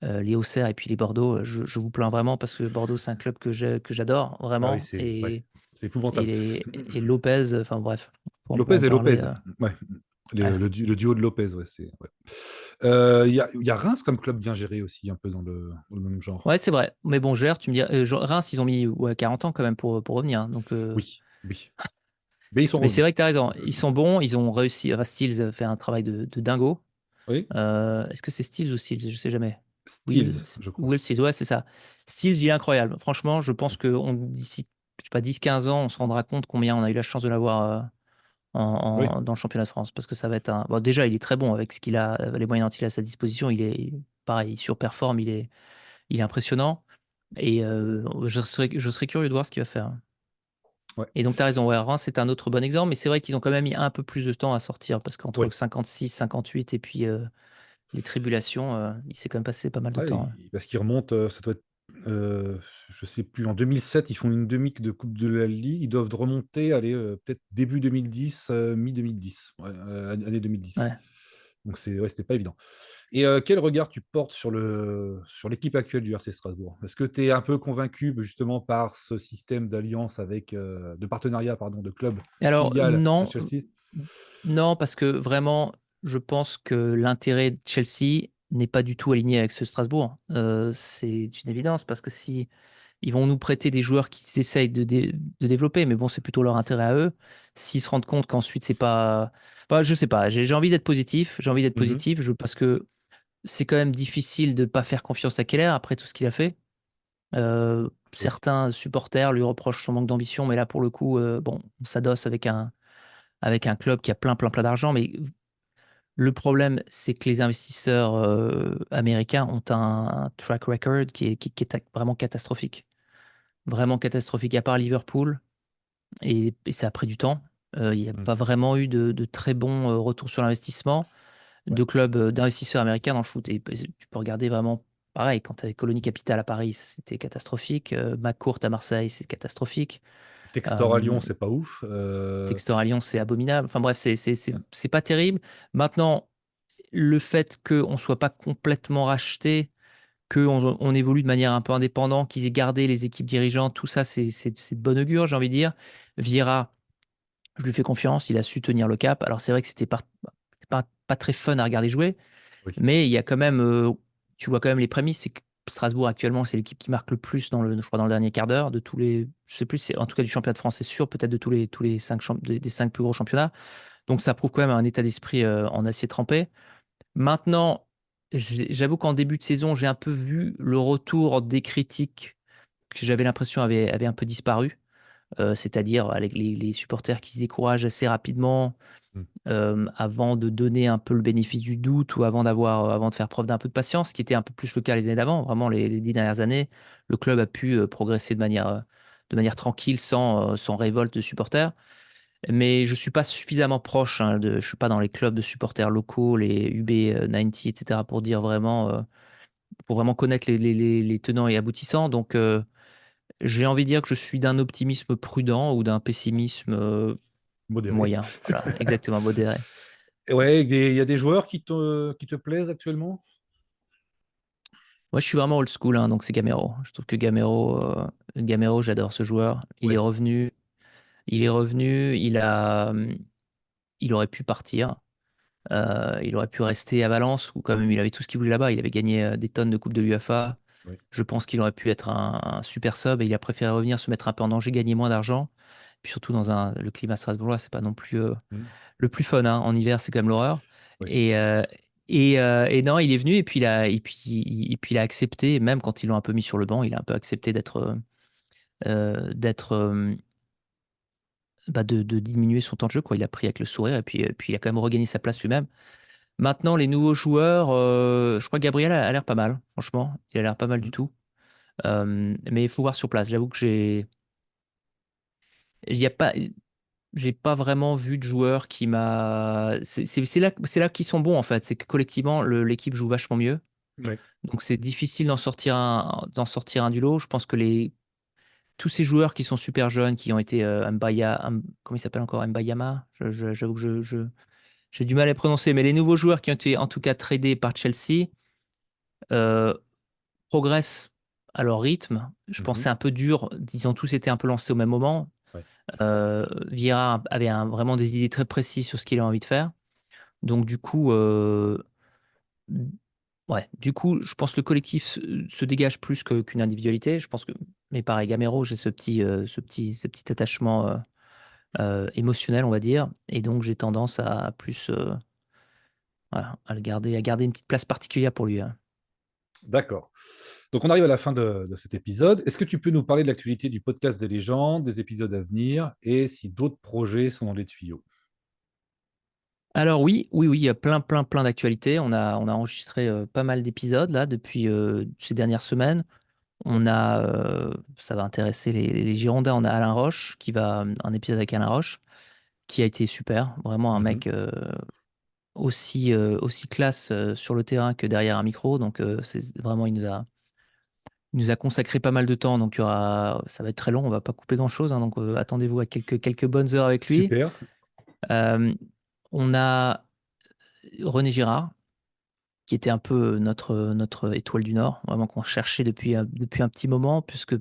les Auxerre et puis les Bordeaux, je vous plains vraiment parce que Bordeaux, c'est un club que j'adore Ah oui, vraiment. c'est ouais, Et, c'est et, épouvantable. et Lopez, enfin bref, on peut en Lopez et parler. Lopez. Ouais. Ouais. Le duo de Lopez, ouais, c'est. Ouais. Il y a Reims comme club bien géré aussi, un peu dans le même genre. Ouais, c'est vrai. Mais bon, Gers, tu me dis, Reims, ils ont mis ouais, 40 ans quand même pour revenir, hein. Donc, Oui, oui. Mais ils sont mais c'est revenus. vrai que tu as raison. Ils sont bons, ils ont réussi. Enfin, Steels fait un travail de dingo. Oui, Est-ce que c'est Steels ou Steels? Je sais jamais. Steels, je crois. Will Steels, ouais, c'est ça. Steels, il est incroyable. Franchement, je pense Mm. que d'ici, je sais pas, 10-15 ans, on se rendra compte combien on a eu la chance de l'avoir Oui, dans le championnat de France. Parce que ça va être un. Bon, déjà, il est très bon avec ce qu'il a, les moyens dont il a à sa disposition. Il est pareil, il surperforme, il est impressionnant. Et je serais curieux de voir ce qu'il va faire. ouais, Et donc, tu as raison, ouais, Reims, c'est un autre bon exemple, mais c'est vrai qu'ils ont quand même mis un peu plus de temps à sortir, parce qu'entre ouais. 56, 58 et puis les tribulations, il s'est quand même passé pas mal de Ouais, temps, hein. parce qu'ils remontent, ça doit être, je sais plus, en 2007, ils font une demi de Coupe de la Ligue. Ils doivent remonter, aller peut-être début 2010, mi-2010, ouais, année 2010. Ouais. Donc ouais, c'était pas évident. Et quel regard tu portes sur l'équipe actuelle du RC Strasbourg? Est-ce que tu es un peu convaincu justement par ce système d'alliance avec, de partenariat, pardon, de club Et alors, filial à non, Chelsea? non, parce que vraiment, je pense que l'intérêt de Chelsea n'est pas du tout aligné avec ce Strasbourg. C'est une évidence, parce que si ils vont nous prêter des joueurs qu'ils essayent de développer, mais bon, c'est plutôt leur intérêt à eux. S'ils se rendent compte qu'ensuite, c'est pas. Bah, je sais pas, j'ai envie d'être positif. J'ai envie d'être Mhm. positif parce que c'est quand même difficile de ne pas faire confiance à Keller après tout ce qu'il a fait. Oui. Certains supporters lui reprochent son manque d'ambition, mais là, pour le coup, bon, on s'adosse avec un club qui a plein, plein, plein d'argent. Mais le problème, c'est que les investisseurs américains ont un track record qui est vraiment catastrophique. Vraiment catastrophique. À part Liverpool, et ça a pris du temps. Il n'y a Mm. pas vraiment eu de très bons retours sur l'investissement Ouais. de clubs d'investisseurs américains dans le foot. Et tu peux regarder vraiment pareil, quand tu avais Colony Capital à Paris, c'était catastrophique. McCourt à Marseille, c'est catastrophique. Textor à Euh, Lyon, c'est pas ouf. Textor à Lyon, c'est abominable. Enfin bref, c'est pas terrible. Maintenant, le fait qu'on ne soit pas complètement racheté, qu'on évolue de manière un peu indépendante, qu'ils aient gardé les équipes dirigeantes, tout ça, c'est de bon augure, j'ai envie de dire. Vieira, je lui fais confiance, il a su tenir le cap. Alors c'est vrai que c'était pas très fun à regarder jouer, Oui. mais il y a quand même, tu vois quand même les prémices, c'est que Strasbourg actuellement, c'est l'équipe qui marque le plus je crois, dans le dernier quart d'heure de tous les, je sais plus, en tout cas du championnat de France, c'est sûr, peut-être de tous les des 5 plus gros championnats. Donc ça prouve quand même un état d'esprit en acier trempé. Maintenant, j'avoue qu'en début de saison, j'ai un peu vu le retour des critiques que j'avais l'impression avait un peu disparu. C'est-à-dire avec les supporters qui se découragent assez rapidement Mm. avant de donner un peu le bénéfice du doute, ou avant de faire preuve d'un peu de patience, ce qui était un peu plus le cas les années d'avant. Vraiment, les 10 dernières années, le club a pu progresser de manière tranquille, sans révolte de supporters. Mais je suis pas suffisamment proche, hein, je suis pas dans les clubs de supporters locaux, les UB90, etc., pour vraiment connaître les tenants et aboutissants. Donc, j'ai envie de dire que je suis d'un optimisme prudent ou d'un pessimisme Modéré. moyen. Voilà, exactement, modéré. Et ouais, il y a des joueurs qui te plaisent actuellement? Moi, je suis vraiment old school, hein, donc c'est Gamero. Je trouve que Gamero, j'adore ce joueur. Il est Ouais. revenu, il est revenu, il aurait pu partir. Il aurait pu rester à Valence, où quand même il avait tout ce qu'il voulait là-bas. Il avait gagné des tonnes de coupes de l'UEFA. Ouais. Je pense qu'il aurait pu être un super sub, et il a préféré revenir, se mettre un peu en danger, gagner moins d'argent. Puis surtout dans le climat strasbourgeois, c'est pas non plus Mm. le plus fun, hein. En hiver, c'est quand même l'horreur. Ouais. Et non, il est venu, et puis il a accepté, même quand ils l'ont un peu mis sur le banc, il a un peu accepté de diminuer son temps de jeu, quoi. Il a pris avec le sourire, et puis il a quand même regagné sa place lui-même. Maintenant, les nouveaux joueurs, je crois que Gabriel a l'air pas mal, franchement. Il a l'air pas mal du Mhm. tout. Mais il faut voir sur place. J'avoue que il y a pas, j'ai pas vraiment vu de joueur qui m'a. C'est là qu'ils sont bons en fait. C'est que collectivement, l'équipe joue vachement mieux. Ouais. Donc c'est difficile d'en sortir un du lot. Je pense que tous ces joueurs qui sont super jeunes, qui ont été comment il s'appelle encore? Mbayama? J'avoue que j'ai du mal à les prononcer. Mais les nouveaux joueurs qui ont été en tout cas tradés par Chelsea euh, progressent à leur rythme. Je pense que Mhm. c'est un peu dur. Ils ont tous été un peu lancés au même moment. Ouais. Vieira avait vraiment des idées très précises sur ce qu'il a envie de faire. Donc du coup, ouais, du coup, je pense que le collectif se dégage plus qu'une individualité. Je pense que, mais pareil, Gamero, j'ai ce petit attachement émotionnel, on va dire, et donc j'ai tendance à plus, voilà, à garder une petite place particulière pour lui, hein. D'accord. Donc, on arrive à la fin de cet épisode. Est-ce que tu peux nous parler de l'actualité du podcast des légendes, des épisodes à venir et si d'autres projets sont dans les tuyaux? Alors oui, oui, oui, il y a plein, plein, plein d'actualités. On a enregistré pas mal d'épisodes là depuis ces dernières semaines. Ça va intéresser les Girondins. On a Alain Roche un épisode avec Alain Roche qui a été super, vraiment un Mhm. mec aussi classe sur le terrain que derrière un micro. Donc c'est vraiment il nous a consacré pas mal de temps. Donc ça va être très long. On va pas couper grand-chose, hein, donc attendez-vous à quelques bonnes heures avec lui. Super. Euh, on a René Girard qui était un peu notre étoile du Nord, vraiment qu'on cherchait depuis un petit moment, puisque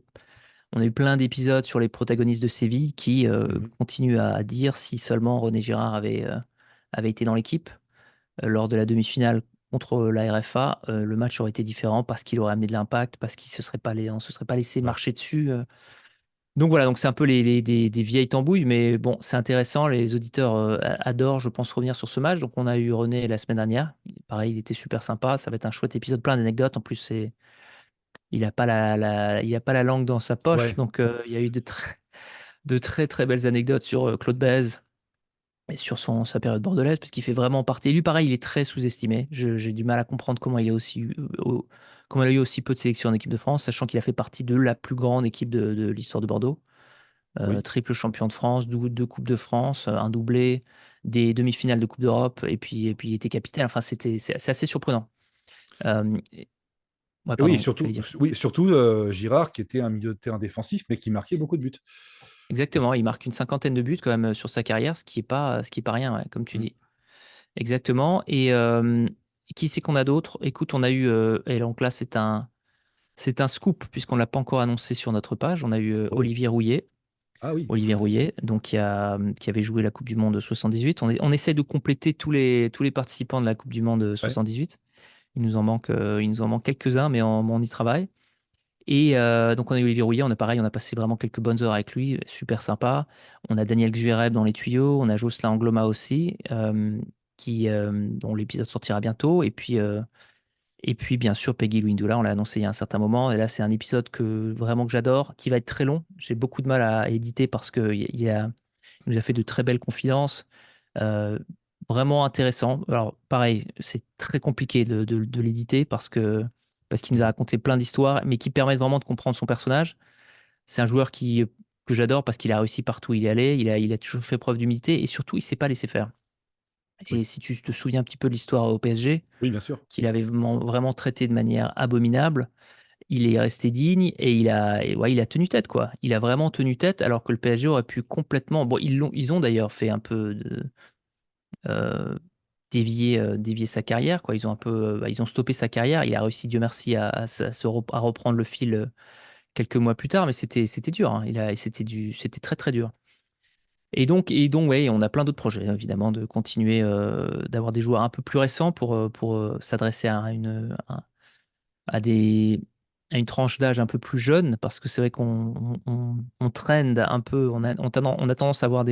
on a eu plein d'épisodes sur les protagonistes de Séville qui Mhm. continuent à dire si seulement René Girard avait été dans l'équipe lors de la demi-finale contre la RFA, le match aurait été différent parce qu'il aurait amené de l'impact, parce on se serait pas laissé Ouais. marcher dessus. Donc voilà, donc c'est un peu des vieilles tambouilles, mais bon, c'est intéressant. Les auditeurs adorent, je pense, revenir sur ce match. Donc on a eu René la semaine dernière. Pareil, il était super sympa. Ça va être un chouette épisode, plein d'anecdotes. En plus, il a pas il a pas la langue dans sa poche. Ouais. Donc il y a eu de très très belles anecdotes sur Claude Bèze et sur sa période bordelaise, parce qu'il fait vraiment partie. Lui, pareil, il est très sous-estimé. J'ai du mal à comprendre comment il a eu aussi peu de sélection en équipe de France, sachant qu'il a fait partie de la plus grande équipe de l'histoire de Bordeaux. Oui. Triple champion de France, deux Coupes de France, un doublé, des demi-finales de Coupe d'Europe, et puis il était capitaine. Enfin, c'est assez surprenant. Ouais, Et oui, pardon, tu allais surtout, dire. oui, surtout Girard, qui était un milieu de terrain défensif, mais qui marquait beaucoup de buts Exactement, aussi. il marque une cinquantaine de buts quand même sur sa carrière, ce qui est pas rien, ouais, comme tu Mm. dis. Exactement. Et qui c'est qu'on a d'autres? Écoute, on a eu, et donc là, c'est un scoop, puisqu'on ne l'a pas encore annoncé sur notre page. On a eu Oh. Olivier Rouillet. Ah oui. Olivier Rouillet, donc qui avait joué la Coupe du Monde 78. On essaie de compléter tous les participants de la Coupe du Monde Ouais. 78. Il nous en manque quelques-uns, mais on y travaille. Et donc on a eu Olivier Rouillet, on a passé vraiment quelques bonnes heures avec lui, super sympa. On a Daniel Gzuereb dans les tuyaux, on a Jocelyn Angloma aussi, dont l'épisode sortira bientôt. Et puis bien sûr, Peggy Louindoula, on l'a annoncé il y a un certain moment. Et là, c'est un épisode que j'adore, qui va être très long. J'ai beaucoup de mal à éditer parce qu'il nous a fait de très belles confidences. euh, Vraiment intéressant. Alors, pareil, c'est très compliqué de l'éditer parce qu'il nous a Mhm. raconté plein d'histoires, mais qui permettent vraiment de comprendre son personnage. C'est un joueur que j'adore parce qu'il a réussi partout où il est allé. Il a toujours fait preuve d'humilité et surtout, il ne s'est pas laissé faire. Et Oui. si tu te souviens un petit peu de l'histoire au PSG, Oui, bien sûr. qu'il avait vraiment traité de manière abominable, il est resté digne et ouais, il a tenu tête, quoi. Il a vraiment tenu tête alors que le PSG aurait pu complètement. Bon, ils ont d'ailleurs fait un peu euh, dévier sa carrière, quoi. Ils ont un peu, ils ont stoppé sa carrière. Il a réussi, Dieu merci, à reprendre le fil quelques mois plus tard, mais c'était dur, hein. C'était très très dur. Et donc, ouais, on a plein d'autres projets, évidemment, de continuer d'avoir des joueurs un peu plus récents pour s'adresser à une tranche d'âge un peu plus jeune, parce que c'est vrai qu'on trend un peu, on a tendance à avoir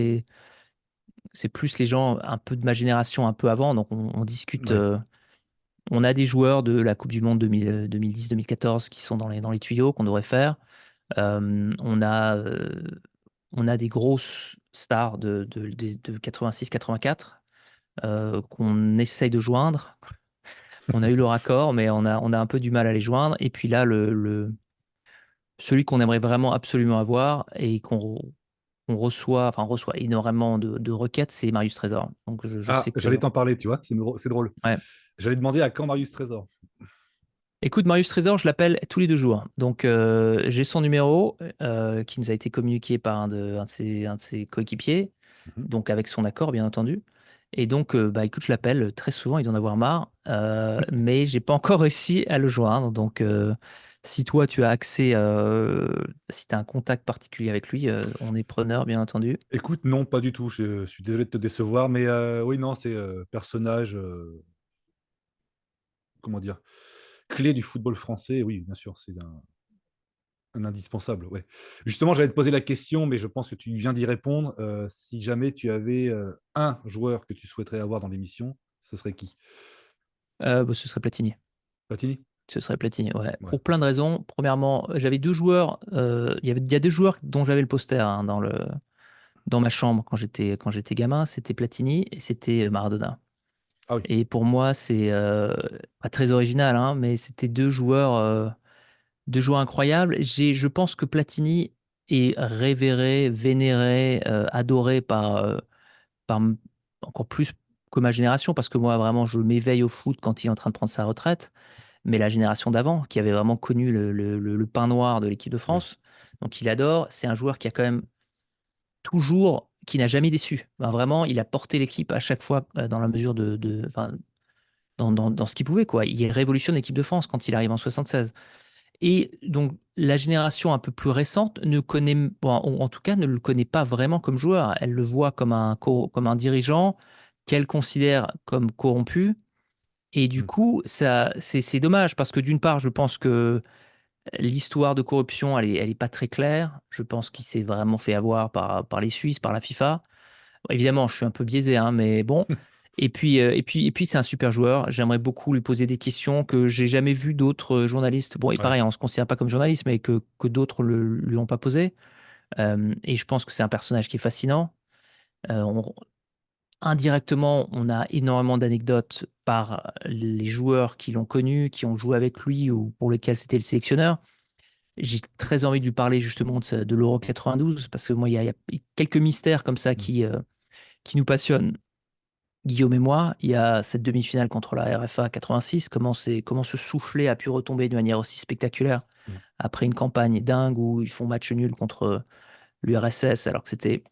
c'est plus les gens un peu de ma génération, un peu avant, donc on discute. Ouais. On a des joueurs de la Coupe du Monde 2010-2014 qui sont dans les tuyaux qu'on devrait faire. On a des grosses stars de 86-84. qu'on essaye de joindre. On a eu le raccord, mais on a un peu du mal à les joindre. Et puis là, celui qu'on aimerait vraiment absolument avoir et qu'on reçoit, enfin, on reçoit énormément de requêtes, c'est Marius Trésor. Donc je Ah, sais que. j'allais t'en parler, tu vois, c'est drôle. Ouais. J'allais demander à quand Marius Trésor. Écoute, Marius Trésor, je l'appelle tous les 2 jours. Donc, j'ai son numéro qui nous a été communiqué par un de ses coéquipiers, Mhm. donc avec son accord, bien entendu. Et donc, bah, écoute, je l'appelle très souvent, il doit en avoir marre, mais j'ai pas encore réussi à le joindre. Donc, si toi, tu as accès, si tu as un contact particulier avec lui, on est preneur, bien entendu. Écoute, non, pas du tout. Je suis désolé de te décevoir, mais oui, non, c'est personnage, comment dire, clé du football français. Oui, bien sûr, c'est un indispensable. Ouais. Justement, j'allais te poser la question, mais je pense que tu viens d'y répondre. Si jamais tu avais un joueur que tu souhaiterais avoir dans l'émission, ce serait qui? Bah, ce serait Platini. Platini? Ce serait Platini, ouais. Ouais. Pour plein de raisons. Premièrement, j'avais 2 joueurs. Il y a 2 joueurs dont j'avais le poster hein, dans ma chambre quand j'étais gamin. C'était Platini et c'était Maradona. Ah oui. Et pour moi, c'est pas très original, hein, mais c'était 2 joueurs incroyables. Je pense que Platini est révéré, vénéré, adoré encore plus que ma génération, parce que moi, vraiment, je m'éveille au foot quand il est en train de prendre sa retraite. Mais la génération d'avant, qui avait vraiment connu le pain noir de l'équipe de Oui. France, donc il adore. C'est un joueur qui a quand même toujours, qui n'a jamais déçu. Ben, vraiment, il a porté l'équipe à chaque fois dans la mesure enfin, dans ce qu'il pouvait, quoi. Il révolutionne l'équipe de France quand il arrive en 76. Et donc, la génération un peu plus récente ne connaît, bon, en tout cas, ne le connaît pas vraiment comme joueur. Elle le voit comme un dirigeant qu'elle considère comme corrompu. Et du Mm. coup, c'est dommage parce que d'une part, je pense que l'histoire de corruption, elle est pas très claire. Je pense qu'il s'est vraiment fait avoir par les Suisses, par la FIFA. Bon, évidemment, je suis un peu biaisé, hein, mais bon. Et puis, c'est un super joueur. J'aimerais beaucoup lui poser des questions que j'ai jamais vu d'autres journalistes. Bon, et Ouais. pareil, on se considère pas comme journaliste, mais que d'autres lui ont pas posé. Et je pense que c'est un personnage qui est fascinant. Euh, on- Indirectement, on a énormément d'anecdotes par les joueurs qui l'ont connu, qui ont joué avec lui ou pour lesquels c'était le sélectionneur. J'ai très envie de lui parler justement de l'Euro 92 parce que moi, il y a quelques mystères comme ça Mm. qui nous passionnent. Guillaume et moi, il y a cette demi-finale contre la RFA 86, comment ce soufflet a pu retomber de manière aussi spectaculaire Mm. après une campagne dingue où ils font match nul contre l'URSS alors que c'était,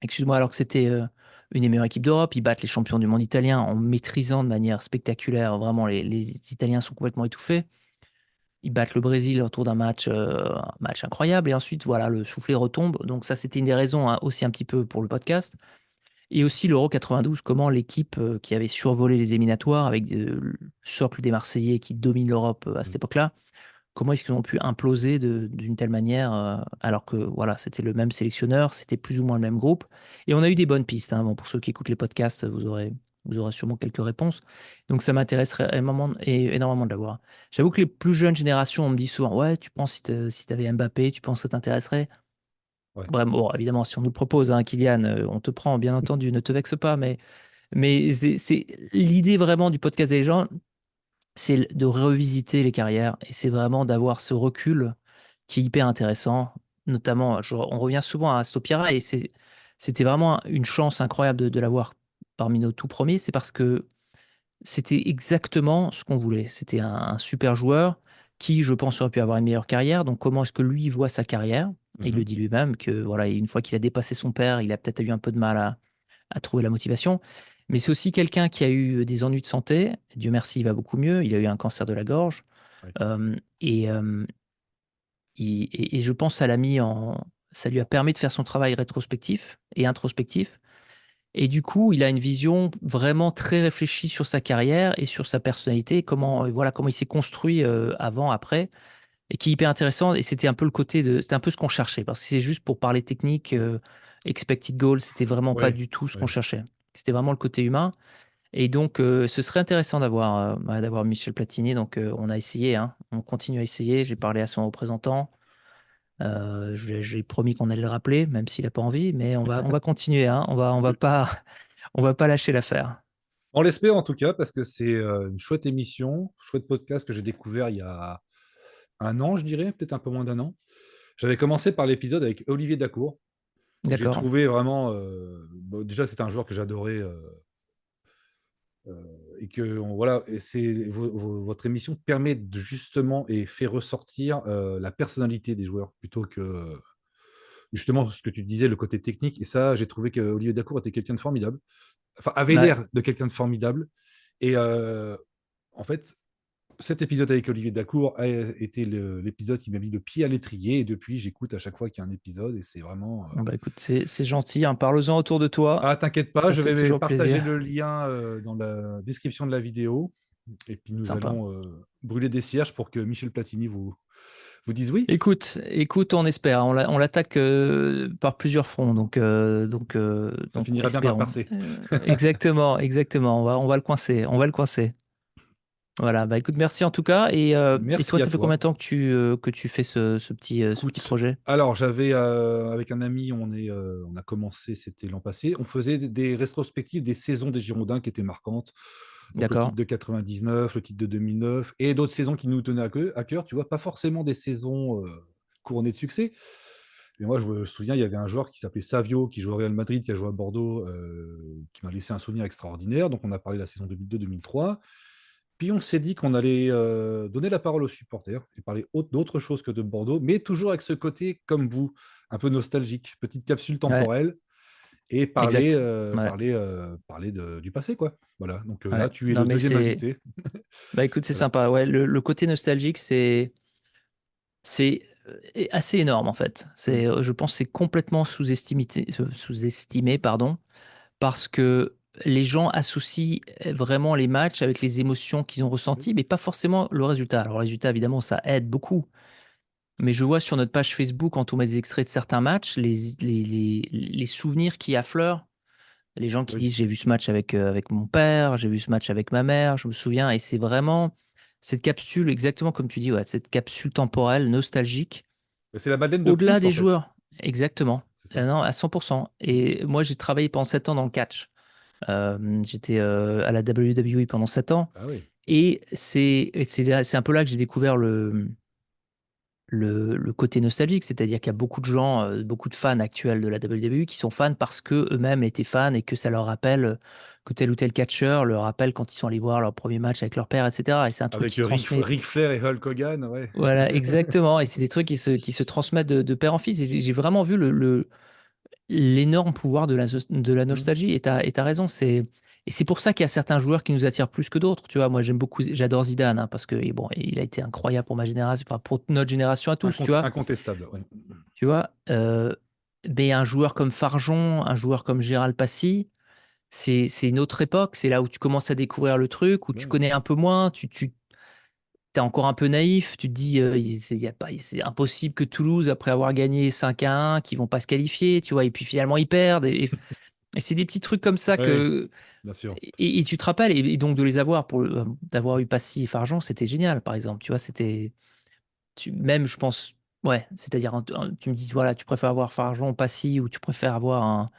excuse-moi, alors que c'était une des meilleures équipes d'Europe. Ils battent les champions du monde italien en maîtrisant de manière spectaculaire. Vraiment, les Italiens sont complètement étouffés. Ils battent le Brésil autour un match incroyable. Et ensuite, voilà, le soufflet retombe. Donc ça, c'était une des raisons hein, aussi un petit peu pour le podcast. Et aussi l'Euro 92, comment l'équipe qui avait survolé les éliminatoires avec le socle des Marseillais qui domine l'Europe à cette Mm. époque-là, comment est-ce qu'ils ont pu imploser d'une telle manière alors que voilà, c'était le même sélectionneur, c'était plus ou moins le même groupe. Et on a eu des bonnes pistes. Hein. Bon, pour ceux qui écoutent les podcasts, vous aurez sûrement quelques réponses. Donc ça m'intéresserait énormément de l'avoir. J'avoue que les plus jeunes générations, on me dit souvent, ouais, tu penses si tu avais Mbappé, tu penses que ça t'intéresserait? Ouais. Bref, bon, évidemment, si on nous le propose, hein, Kylian, on te prend, bien entendu, ne te vexe pas, mais c'est l'idée vraiment du podcast des gens, c'est de revisiter les carrières et c'est vraiment d'avoir ce recul qui est hyper intéressant. Notamment, on revient souvent à Stopira et c'était vraiment une chance incroyable de l'avoir parmi nos tout premiers. C'est parce que c'était exactement ce qu'on voulait. C'était un super joueur qui, je pense, aurait pu avoir une meilleure carrière. Donc, comment est-ce que lui il voit sa carrière? Et il le Mhm. dit lui-même que voilà, une fois qu'il a dépassé son père, il a peut-être eu un peu de mal à trouver la motivation. Mais c'est aussi quelqu'un qui a eu des ennuis de santé. Dieu merci, il va beaucoup mieux. Il a eu un cancer de la gorge. Ouais. Et je pense que ça lui a permis de faire son travail rétrospectif et introspectif. Et du coup, il a une vision vraiment très réfléchie sur sa carrière et sur sa personnalité, voilà, comment il s'est construit avant, après, et qui est hyper intéressant. Et c'était un peu ce qu'on cherchait, parce que c'est juste pour parler technique, expected goal, c'était vraiment pas Ouais. du tout ce qu'on Ouais. cherchait. C'était vraiment le côté humain. Et donc, ce serait intéressant d'avoir Michel Platini. Donc, on a essayé, hein. On continue à essayer. J'ai parlé à son représentant. J'ai promis qu'on allait le rappeler, même s'il n'a pas envie, mais on va continuer, hein. On va pas, On va pas lâcher l'affaire. On l'espère en tout cas, parce que c'est une chouette émission, chouette podcast que j'ai découvert il y a un an, je dirais, peut-être un peu moins d'un an. J'avais commencé par l'épisode avec Olivier Dacour, que j'ai D'accord. trouvé vraiment. Bon, déjà, c'est un joueur que j'adorais. Et que voilà, et votre émission permet de justement et fait ressortir la personnalité des joueurs plutôt que justement ce que tu disais, le côté technique. Et ça, j'ai trouvé que Olivier Dacour était quelqu'un de formidable, enfin avait Ouais. l'air de quelqu'un de formidable. Et en fait, cet épisode avec Olivier Dacour a été l'épisode qui m'a mis le pied à l'étrier. Et depuis, j'écoute à chaque fois qu'il y a un épisode. Et c'est vraiment. Bon, bah, écoute, c'est gentil, hein. Parle-en autour de toi. Ah, t'inquiète pas, Ça je fait vais toujours partager plaisir. le lien dans la description de la vidéo. Et puis nous Sympa. allons brûler des cierges pour que Michel Platini vous dise oui. Écoute, on espère. On l'attaque par plusieurs fronts, Ça donc finira bien par espérons. passer. Exactement, exactement. On va le coincer. On va le coincer. Voilà. Bah écoute, merci en tout cas. Et toi, Merci à ça fait combien toi. de temps que tu fais ce petit Écoute, projet? alors j'avais avec un ami, on a commencé, c'était l'an passé, on faisait des rétrospectives des saisons des Girondins qui étaient marquantes. Donc le titre D'accord. de 99, le titre de 2009 et d'autres saisons qui nous tenaient à cœur, tu vois, pas forcément des saisons couronnées de succès. Mais moi, je me souviens, il y avait un joueur qui s'appelait Savio, qui jouait au Real Madrid, qui a joué à Bordeaux, qui m'a laissé un souvenir extraordinaire. Donc, on a parlé de la saison 2002-2003. Puis, on s'est dit qu'on allait donner la parole aux supporters et parler d'autre chose que de Bordeaux, mais toujours avec ce côté, comme vous, un peu nostalgique, petite capsule Ouais, temporelle, et parler, exact. Ouais, parler du passé, quoi. Voilà. Donc là, ouais. tu es Non, le mais deuxième c'est. invité. Bah écoute, c'est Voilà. sympa. Ouais, le côté nostalgique, c'est assez énorme en fait. Mm. Je pense que c'est complètement sous-estimé, pardon, parce que les gens associent vraiment les matchs avec les émotions qu'ils ont Oui. ressenties, mais pas forcément le résultat. Alors, le résultat, évidemment, ça aide beaucoup. Mais je vois sur notre page Facebook, quand on met des extraits de certains matchs, les souvenirs qui affleurent. Les gens qui Oui. disent: «J'ai vu ce match avec mon père, j'ai vu ce match avec ma mère, je me souviens», et c'est vraiment cette capsule, exactement comme tu dis, ouais, cette capsule temporelle nostalgique, C'est la Madeleine de au-delà Proust, en des fait. joueurs. Exactement. C'est ça. Non, à 100. Et moi, j'ai travaillé pendant 7 ans dans le catch. J'étais, à la WWE pendant 7 ans, Ah oui. et c'est un peu là que j'ai découvert le côté nostalgique. C'est-à-dire qu'il y a beaucoup de gens, beaucoup de fans actuels de la WWE qui sont fans parce qu'eux-mêmes étaient fans et que ça leur rappelle, que tel ou tel catcheur leur rappelle quand ils sont allés voir leur premier match avec leur père, et cetera, et c'est un truc qui Avec se transmet. Ric Flair et Hulk Hogan, ouais. Voilà, exactement, et c'est des trucs qui se transmettent de père en fils, et j'ai vraiment vu l'énorme pouvoir de la Mm. nostalgie, et tu raison, c'est pour ça qu'il y a certains joueurs qui nous attirent plus que d'autres, tu vois? Moi, j'adore Zidane, hein, parce que, et bon, il a été incroyable pour ma génération, enfin, pour notre génération à tous, tu vois? Incontestable, ouais. Tu vois? Mais un joueur comme Farjon, un joueur comme Gérald Passy, c'est une autre époque. C'est là où tu commences à découvrir le truc, où tu Ouais. connais un peu moins, tu es encore un peu naïf. Tu te dis, il y a pas c'est impossible que Toulouse, après avoir gagné 5-1, qu'ils vont pas se qualifier, tu vois? Et puis finalement, ils perdent, et c'est des petits trucs comme ça Ouais, que, bien sûr. et tu te rappelles, et donc de les avoir, d'avoir eu Passy et Farjon, c'était génial, par exemple, tu vois? Même, je pense, ouais, c'est-à-dire, tu me dis, voilà, tu préfères avoir Farjon, Passy, ou tu préfères avoir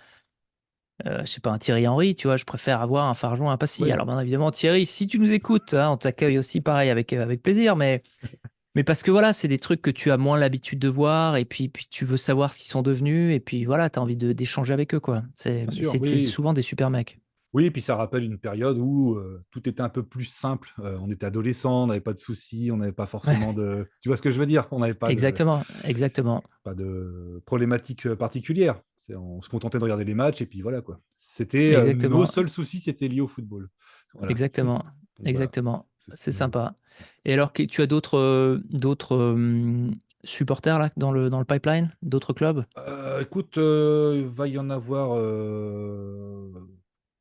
je sais pas, un Thierry Henry, tu vois? Je préfère avoir un Farjon, un Passy. Oui, Alors bien évidemment, Thierry, si tu nous écoutes, hein, on t'accueille aussi pareil avec plaisir, mais parce que voilà, c'est des trucs que tu as moins l'habitude de voir, et puis tu veux savoir ce qu'ils sont devenus, et puis voilà, tu as envie d'échanger avec eux, quoi. bien Et sûr, c'est oui. souvent des super mecs. Oui, et puis ça rappelle une période où tout était un peu plus simple. On était adolescents, on n'avait pas de soucis, on n'avait pas forcément Ouais, de. Tu vois ce que je veux dire? On n'avait exactement, exactement, pas de problématiques particulières. On se contentait de regarder les matchs et puis voilà quoi. C'était nos exactement, seuls soucis, c'était lié au football. Voilà. exactement, Donc voilà, exactement. c'est ce qui C'est nous. sympa. Et alors, tu as d'autres supporters là dans le pipeline? D'autres clubs? Écoute, il va y en avoir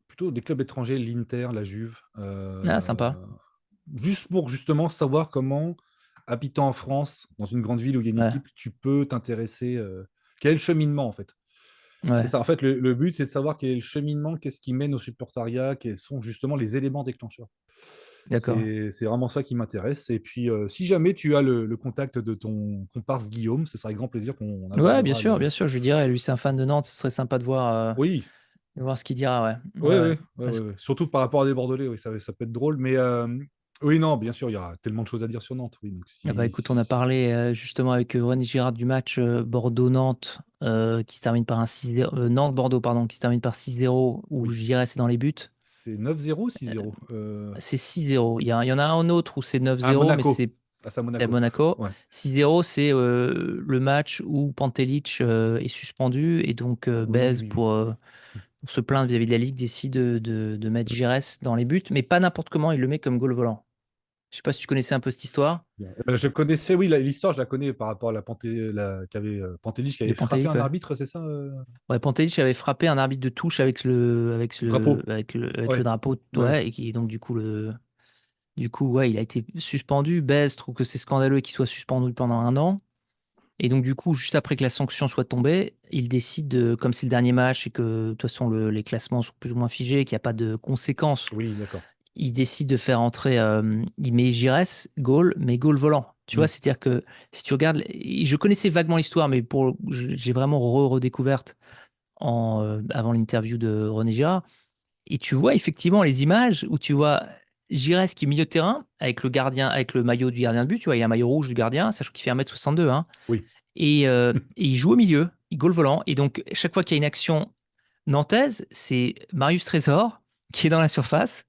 plutôt des clubs étrangers, l'Inter, la Juve, Ah, sympa. juste pour justement savoir comment, habitant en France, dans une grande ville où il y a une Ouais, équipe, tu peux t'intéresser. Quel est le cheminement en fait? C'est ouais, ça, en fait, le but, c'est de savoir quel est le cheminement, qu'est-ce qui mène au supportariat, quels sont justement les éléments déclencheurs. d'accord. C'est vraiment ça qui m'intéresse. Et puis, si jamais tu as le contact de ton comparse Guillaume, ce sera avec grand plaisir qu'on Ouais, abordera bien sûr, je lui dirais, lui, c'est un fan de Nantes, ce serait sympa de voir, Oui, Voir ce qu'il dira, ouais. Oui, Ouais, oui, ouais. ouais, Parce ouais, ouais. Surtout par rapport à des Bordelais, oui, ça peut être drôle. Mais oui, non, bien sûr, il y aura tellement de choses à dire sur Nantes. Oui, donc Ah bah, écoute, on a parlé, justement avec, René Girard du match, Bordeaux-Nantes, qui se termine par un 6-0, Nantes-Bordeaux, pardon, qui se termine par 6-0 où oui. Giresse est dans les buts. C'est 9-0 ou 6-0 C'est 6-0. Il y en a un autre où c'est à 9-0, mais Monaco. c'est Ah, c'est à à Monaco. Monaco. Ouais. 6-0, c'est, le match où Pantelic, est suspendu et donc, Oui, Bèze oui, oui. pour se plaindre vis-à-vis de la ligue décide de mettre Giresse dans les buts, mais pas n'importe comment, il le met comme goal volant. Je sais pas si tu connaissais un peu cette histoire Je connaissais, oui, l'histoire, je la connais par rapport à Pantelich qui de avait frappé Pantelic, un ouais. arbitre, c'est ça Ouais, Pantelic avait frappé un arbitre de touche avec le, avec Le le, drapeau. avec le, avec le Ouais, drapeau, ouais, ouais. ouais, et qui donc du coup, ouais, il a été suspendu. Bez trouve que c'est scandaleux qu'il soit suspendu pendant 1 an. Et donc, du coup, juste après que la sanction soit tombée, il décide comme c'est le dernier match et que de toute façon les classements sont plus ou moins figés, qu'il n'y a pas de conséquences, Oui, d'accord. il décide de faire entrer, il met Giresse, goal, mais goal volant. Tu vois, Mm. c'est-à-dire que si tu regardes, je connaissais vaguement l'histoire, mais j'ai vraiment redécouverte avant l'interview de René Girard. Et tu vois effectivement les images où tu vois Giresse qui est milieu de terrain avec le gardien, avec le maillot du gardien de but. Tu vois, il y a un maillot rouge du gardien, sachant qu'il fait 1,62 m, hein. Oui. Et il joue au milieu, il goal volant. Et donc, chaque fois qu'il y a une action nantaise, c'est Marius Trésor qui est dans la surface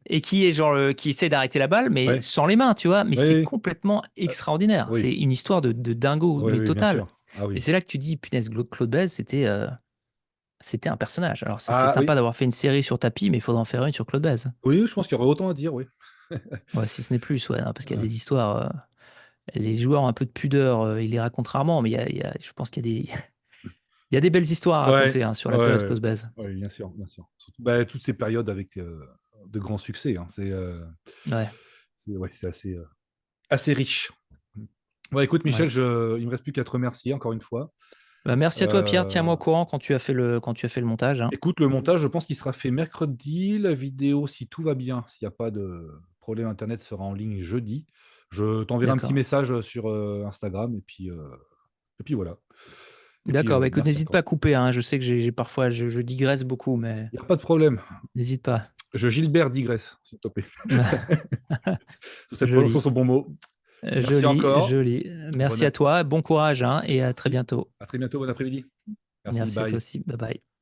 et qui est genre qui essaie d'arrêter la balle, mais Ouais. sans les mains, tu vois. Mais c'est Oui, complètement oui. extraordinaire. Oui, C'est une histoire de dingo, oui, mais oui, bien totale. sûr. Ah Et oui. c'est là que tu dis, punaise, Claude Bèze, c'était un personnage. Alors, c'est Ah sympa oui. d'avoir fait une série sur tapis, mais il faudra en faire une sur Claude Bèze. Oui, je pense qu'il y aurait autant à dire, oui. Ouais, si ce n'est plus, ouais, non, parce qu'il y a Ouais. des histoires. Les joueurs ont un peu de pudeur, ils les racontent rarement, mais je pense qu'il y a des, il y a des belles histoires à Ouais, raconter, hein, sur ouais, la période ouais, Claude Bèze. ouais, bien sûr, bien sûr. Surtout, bah, toutes ces périodes avec de grands succès, hein, Ouais, ouais, c'est assez riche. Ouais, écoute, ouais. Michel, il me reste plus qu'à te remercier encore une fois. Bah, merci à toi, Pierre. Tiens-moi au Euh, courant quand tu as fait le montage, hein. Écoute, le montage, je pense qu'il sera fait mercredi. La vidéo, si tout va bien, s'il n'y a pas de problème internet, sera en ligne jeudi. Je t'enverrai un petit D'accord. message sur Instagram et puis voilà. Et puis D'accord. Bah, écoute, merci n'hésite pas encore. à couper, hein. Je sais que parfois, je digresse beaucoup, mais Il n'y a pas de problème. n'hésite pas. Gilbert digresse, s'il te plaît. Sur Joli. son bon mot. Merci Joli, encore. joli. Merci à Bonne... toi. Bon courage, hein, et à très Merci. bientôt. À très bientôt. Bon après-midi. Merci. Merci à toi Bye. aussi. Bye bye.